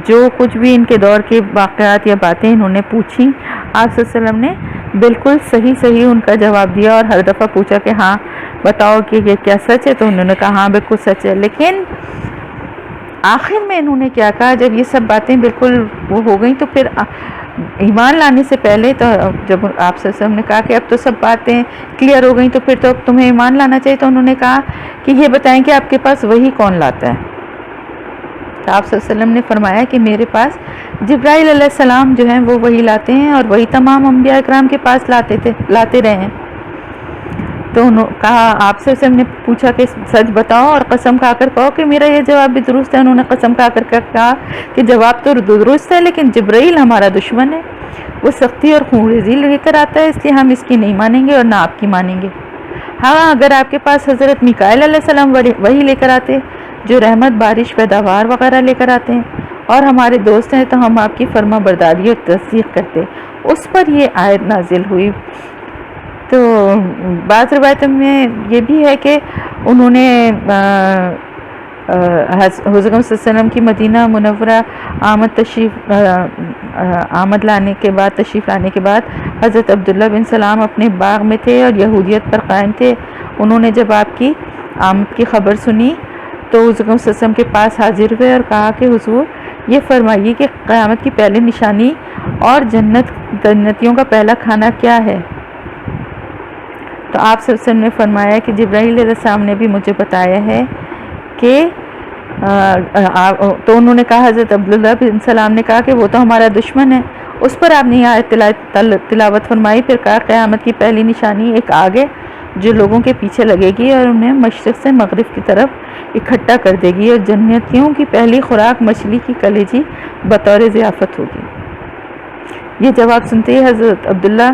جو کچھ بھی ان کے دور کے واقعات یا باتیں انہوں نے پوچھی، آپ صلی اللہ علیہ وسلم نے بالکل صحیح ان کا جواب دیا. اور ہر دفعہ پوچھا کہ ہاں بتاؤ کہ یہ کیا سچ ہے؟ تو انہوں نے کہا ہاں بالکل سچ ہے. لیکن آخر میں انہوں نے کیا کہا، جب یہ سب باتیں بالکل وہ ہو گئیں، تو پھر ایمان لانے سے پہلے تو جب آپ صلی اللہ علیہ وسلم نے کہا کہ اب تو سب باتیں کلیئر ہو گئیں تو پھر تو اب تمہیں ایمان لانا چاہیے، تو انہوں نے کہا کہ یہ بتائیں کہ آپ کے پاس وہی کون لاتا ہے؟ تو آپ صلی اللہ علیہ وسلم نے فرمایا کہ میرے پاس جبرائیل علیہ السلام جو ہیں وہ وہی لاتے ہیں، اور وہی تمام انبیاء اکرام کے پاس لاتے رہے ہیں. تو انہوں کہا، آپ سے نے پوچھا کہ سچ بتاؤ اور قسم کھا کر کہو کہ میرا یہ جواب بھی درست ہے. انہوں نے قسم کھا کر کہا کہ جواب تو درست ہے، لیکن جبرائیل ہمارا دشمن ہے، وہ سختی اور خونریزی لے کر آتا ہے، اس لیے ہم اس کی نہیں مانیں گے اور نہ آپ کی مانیں گے. ہاں اگر آپ کے پاس حضرت میکائیل علیہ السلام وہی لے کر آتے جو رحمت، بارش، پیداوار وغیرہ لے کر آتے ہیں، اور ہمارے دوست ہیں، تو ہم آپ کی فرما برداری اور تصدیق کرتے. اس پر یہ آیت نازل ہوئی. تو بعض روایتوں میں یہ بھی ہے کہ انہوں نے حضرت صلی اللہ علیہ وسلم کی مدینہ منورہ آمد لانے کے بعد، تشریف لانے کے بعد، حضرت عبداللہ بن سلام اپنے باغ میں تھے اور یہودیت پر قائم تھے. انہوں نے جب آپ کی آمد کی خبر سنی تو حضور صلی اللہ علیہ وسلم کے پاس حاضر ہوئے اور کہا کہ حضور یہ فرمائیے کہ قیامت کی پہلی نشانی اور جنتیوں کا پہلا کھانا کیا ہے؟ تو آپ صلی اللہ علیہ وسلم نے فرمایا کہ جبرائیل علیہ السلام نے بھی مجھے بتایا ہے کہ تو انہوں نے کہا، حضرت عبداللہ بن سلام نے کہا کہ وہ تو ہمارا دشمن ہے. اس پر آپ نے یہ آیت تلاوت فرمائی. پھر کہا قیامت کی پہلی نشانی ایک آگ ہے جو لوگوں کے پیچھے لگے گی اور انہیں مشرق سے مغرب کی طرف اکٹھا کر دے گی، اور جنتیوں کی پہلی خوراک مچھلی کی کلیجی بطور ضیافت ہوگی. یہ جواب سنتے ہی حضرت عبداللہ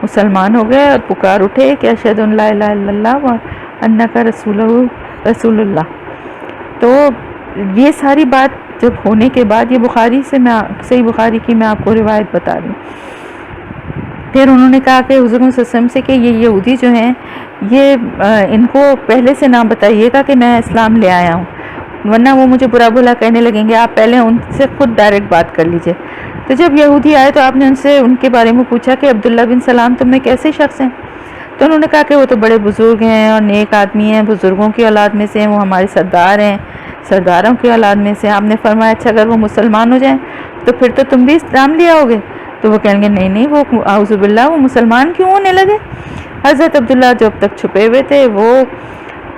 مسلمان ہو گئے اور پکار اٹھے کہ اشہد ان لا الہ الا اللہ و انک رسول اللہ. تو یہ ساری بات جب ہونے کے بعد، یہ بخاری سے صحیح بخاری کی میں آپ کو روایت بتا رہی ہوں، پھر انہوں نے کہا کہ حضور صلی اللہ علیہ وسلم سے کہ یہ یہودی جو ہیں یہ ان کو پہلے سے نہ بتائیے گا کہ میں اسلام لے آیا ہوں، ورنہ وہ مجھے برا بھلا کہنے لگیں گے، آپ پہلے ان سے خود ڈائریکٹ بات کر لیجئے۔ تو جب یہودی آئے تو آپ نے ان سے ان کے بارے میں پوچھا کہ عبداللہ بن سلام تم میں کیسے شخص ہیں؟ تو انہوں نے کہا کہ وہ تو بڑے بزرگ ہیں اور نیک آدمی ہیں، بزرگوں کی اولاد میں سے ہیں، وہ ہمارے سردار ہیں، سرداروں کی اولاد میں سے۔ آپ نے فرمایا اچھا اگر وہ مسلمان ہو جائیں تو پھر تو تم بھی اسلام لیا ہوگے؟ تو وہ کہیں گے نہیں نہیں، وہ اعوذ باللہ وہ مسلمان کیوں ہونے لگے؟ حضرت عبداللہ جو اب تک چھپے ہوئے تھے وہ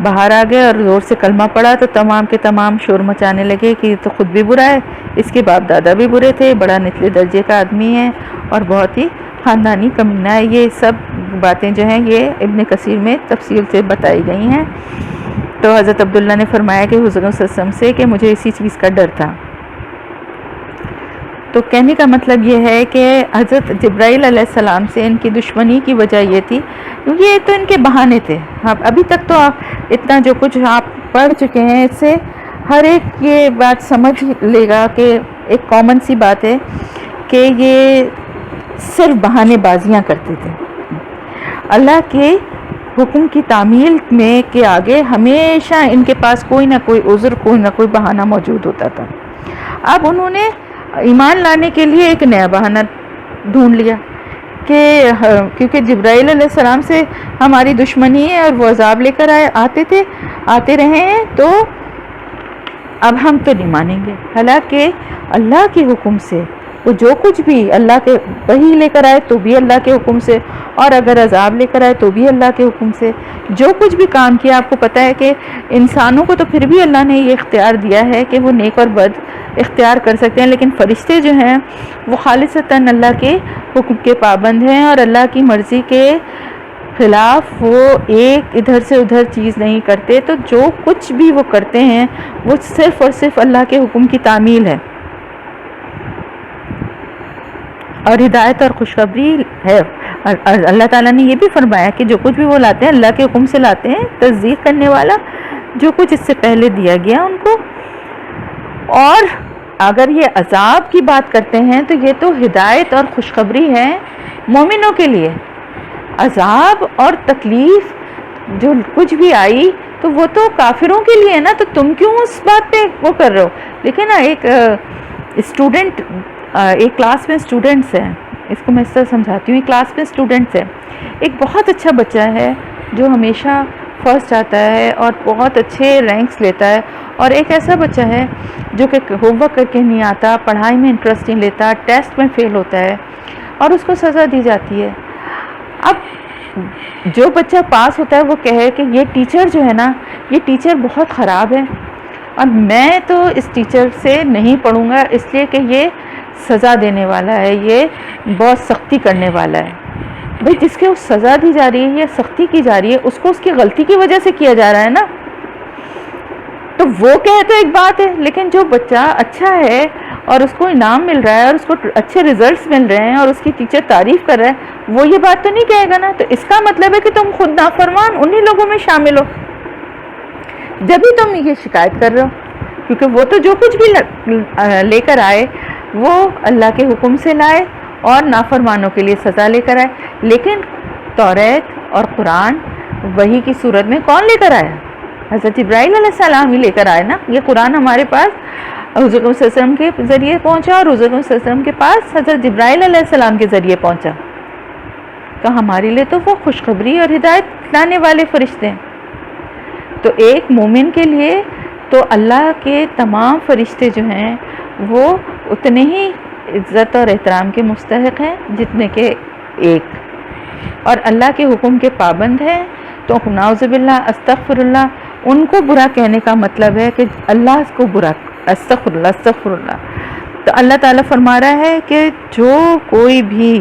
باہر آ گئے اور زور سے کلمہ پڑھا تو تمام کے تمام شور مچانے لگے کہ یہ تو خود بھی برا ہے، اس کے باپ دادا بھی برے تھے، بڑا نچلے درجے کا آدمی ہے اور بہت ہی خاندانی کمینہ ہے۔ یہ سب باتیں جو ہیں یہ ابن کثیر میں تفصیل سے بتائی گئی ہیں۔ تو حضرت عبداللہ نے فرمایا کہ حضور صلی اللہ علیہ وسلم سے کہ مجھے اسی چیز کا ڈر تھا۔ تو کہنے کا مطلب یہ ہے کہ حضرت جبرائیل علیہ السلام سے ان کی دشمنی کی وجہ یہ تھی، یہ تو ان کے بہانے تھے۔ ابھی تک تو آپ اتنا جو کچھ آپ پڑھ چکے ہیں اس سے ہر ایک یہ بات سمجھ لے گا کہ ایک کامن سی بات ہے کہ یہ صرف بہانے بازیاں کرتے تھے۔ اللہ کے حکم کی تعمیل میں کے آگے ہمیشہ ان کے پاس کوئی نہ کوئی عذر، کوئی نہ کوئی بہانہ موجود ہوتا تھا۔ اب انہوں نے ایمان لانے کے لیے ایک نیا بہانہ ڈھونڈ لیا کہ کیونکہ جبرائیل علیہ السلام سے ہماری دشمنی ہے اور وہ عذاب لے کر آتے رہے ہیں، تو اب ہم تو نہیں مانیں گے۔ حالانکہ اللہ کے حکم سے وہ جو کچھ بھی اللہ کے وحی لے کر آئے تو بھی اللہ کے حکم سے، اور اگر عذاب لے کر آئے تو بھی اللہ کے حکم سے، جو کچھ بھی کام کیا۔ آپ کو پتہ ہے کہ انسانوں کو تو پھر بھی اللہ نے یہ اختیار دیا ہے کہ وہ نیک اور بد اختیار کر سکتے ہیں، لیکن فرشتے جو ہیں وہ خالصتاً اللہ کے حکم کے پابند ہیں اور اللہ کی مرضی کے خلاف وہ ایک ادھر سے ادھر چیز نہیں کرتے۔ تو جو کچھ بھی وہ کرتے ہیں وہ صرف اور صرف اللہ کے حکم کی تعمیل ہے اور ہدایت اور خوشخبری ہے۔ اللہ تعالیٰ نے یہ بھی فرمایا کہ جو کچھ بھی وہ لاتے ہیں اللہ کے حکم سے لاتے ہیں، تصدیق کرنے والا جو کچھ اس سے پہلے دیا گیا ان کو۔ اور اگر یہ عذاب کی بات کرتے ہیں تو یہ تو ہدایت اور خوشخبری ہے مومنوں کے لیے۔ عذاب اور تکلیف جو کچھ بھی آئی تو وہ تو کافروں کے لیے ہے نا، تو تم کیوں اس بات پہ وہ کر رہے ہو؟ لیکن نا ایک اسٹوڈنٹ ایک کلاس میں اسٹوڈنٹس ہیں، اس کو میں اس طرح سمجھاتی ہوں، ایک کلاس میں اسٹوڈنٹس ہیں، ایک بہت اچھا بچہ ہے جو ہمیشہ فرسٹ آتا ہے اور بہت اچھے رینکس لیتا ہے، اور ایک ایسا بچہ ہے جو کہ ہوم ورک کر کے نہیں آتا، پڑھائی میں انٹرسٹ نہیں لیتا، ٹیسٹ میں فیل ہوتا ہے اور اس کو سزا دی جاتی ہے۔ اب جو بچہ پاس ہوتا ہے وہ کہے کہ یہ ٹیچر جو ہے نا، یہ ٹیچر بہت خراب ہے اور میں تو اس ٹیچر سے نہیں پڑھوں گا اس لیے کہ یہ سزا دینے والا ہے، یہ بہت سختی کرنے والا ہے۔ بھئی جس کے اس سزا دی جا رہی ہے یا سختی کی جا رہی ہے اس کو اس کی غلطی کی وجہ سے کیا جا رہا ہے نا، تو وہ کہے تو ایک بات ہے، لیکن جو بچہ اچھا ہے اور اس کو انعام مل رہا ہے اور اس کو اچھے ریزلٹس مل رہے ہیں اور اس کی ٹیچر تعریف کر رہا ہے، وہ یہ بات تو نہیں کہے گا نا۔ تو اس کا مطلب ہے کہ تم خود نافرمان انہی لوگوں میں شامل ہو جب ہی تم یہ شکایت کر رہے ہو، کیونکہ وہ تو جو کچھ بھی لے کر آئے وہ اللہ کے حکم سے لائے اور نافرمانوں کے لیے سزا لے کر آئے۔ لیکن توریت اور قرآن وحی کی صورت میں کون لے کر آیا؟ حضرت جبرائیل علیہ السلام ہی لے کر آئے نا۔ یہ قرآن ہمارے پاس حضور صلی اللہ علیہ وسلم کے ذریعے پہنچا اور حضور صلی اللہ علیہ وسلم کے پاس حضرت جبرائیل علیہ السلام کے ذریعے پہنچا، تو ہمارے لیے تو وہ خوشخبری اور ہدایت لانے والے فرشتے ہیں۔ تو ایک مومن کے لیے تو اللہ کے تمام فرشتے جو ہیں وہ اتنے ہی عزت اور احترام کے مستحق ہیں جتنے کہ ایک، اور اللہ کے حکم کے پابند ہیں۔ تو نعوذ باللہ استغفر اللہ، ان کو برا کہنے کا مطلب ہے کہ اللہ کو برا، استغفر اللہ استغفر اللہ۔ تو اللہ تعالیٰ فرما رہا ہے کہ جو کوئی بھی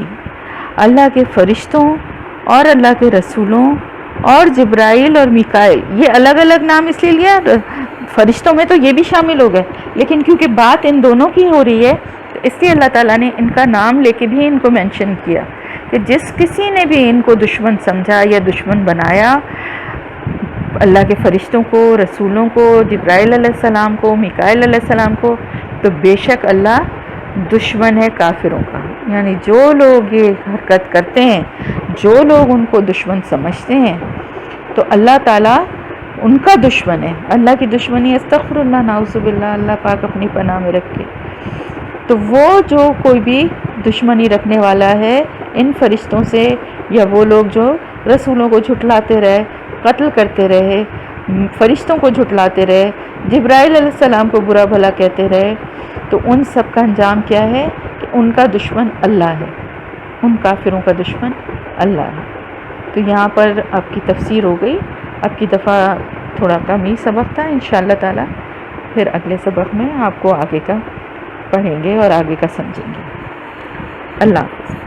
اللہ کے فرشتوں اور اللہ کے رسولوں اور جبرائیل اور میکائیل، یہ الگ الگ نام اس لیے لیا، فرشتوں میں تو یہ بھی شامل ہو گئے لیکن کیونکہ بات ان دونوں کی ہو رہی ہے تو اس لیے اللہ تعالیٰ نے ان کا نام لے کے بھی ان کو مینشن کیا کہ جس کسی نے بھی ان کو دشمن سمجھا یا دشمن بنایا، اللہ کے فرشتوں کو، رسولوں کو، جبرائیل علیہ السلام کو، میکائیل علیہ السلام کو، تو بے شک اللہ دشمن ہے کافروں کا، یعنی جو لوگ یہ حرکت کرتے ہیں، جو لوگ ان کو دشمن سمجھتے ہیں، تو اللہ تعالیٰ ان کا دشمن ہے۔ اللہ کی دشمنی استغفر اللہ، نعوذ باللہ، اللہ پاک اپنی پناہ میں رکھے۔ تو وہ جو کوئی بھی دشمنی رکھنے والا ہے ان فرشتوں سے، یا وہ لوگ جو رسولوں کو جھٹلاتے رہے، قتل کرتے رہے، فرشتوں کو جھٹلاتے رہے، جبرائیل علیہ السلام کو برا بھلا کہتے رہے، تو ان سب کا انجام کیا ہے کہ ان کا دشمن اللہ ہے، ان کافروں کا دشمن اللہ ہے۔ تو یہاں پر آپ کی تفسیر ہو گئی۔ اب کی دفعہ تھوڑا کم ہی سبق تھا، انشاءاللہ تعالی پھر اگلے سبق میں آپ کو آگے کا پڑھیں گے اور آگے کا سمجھیں گے۔ اللہ حافظ۔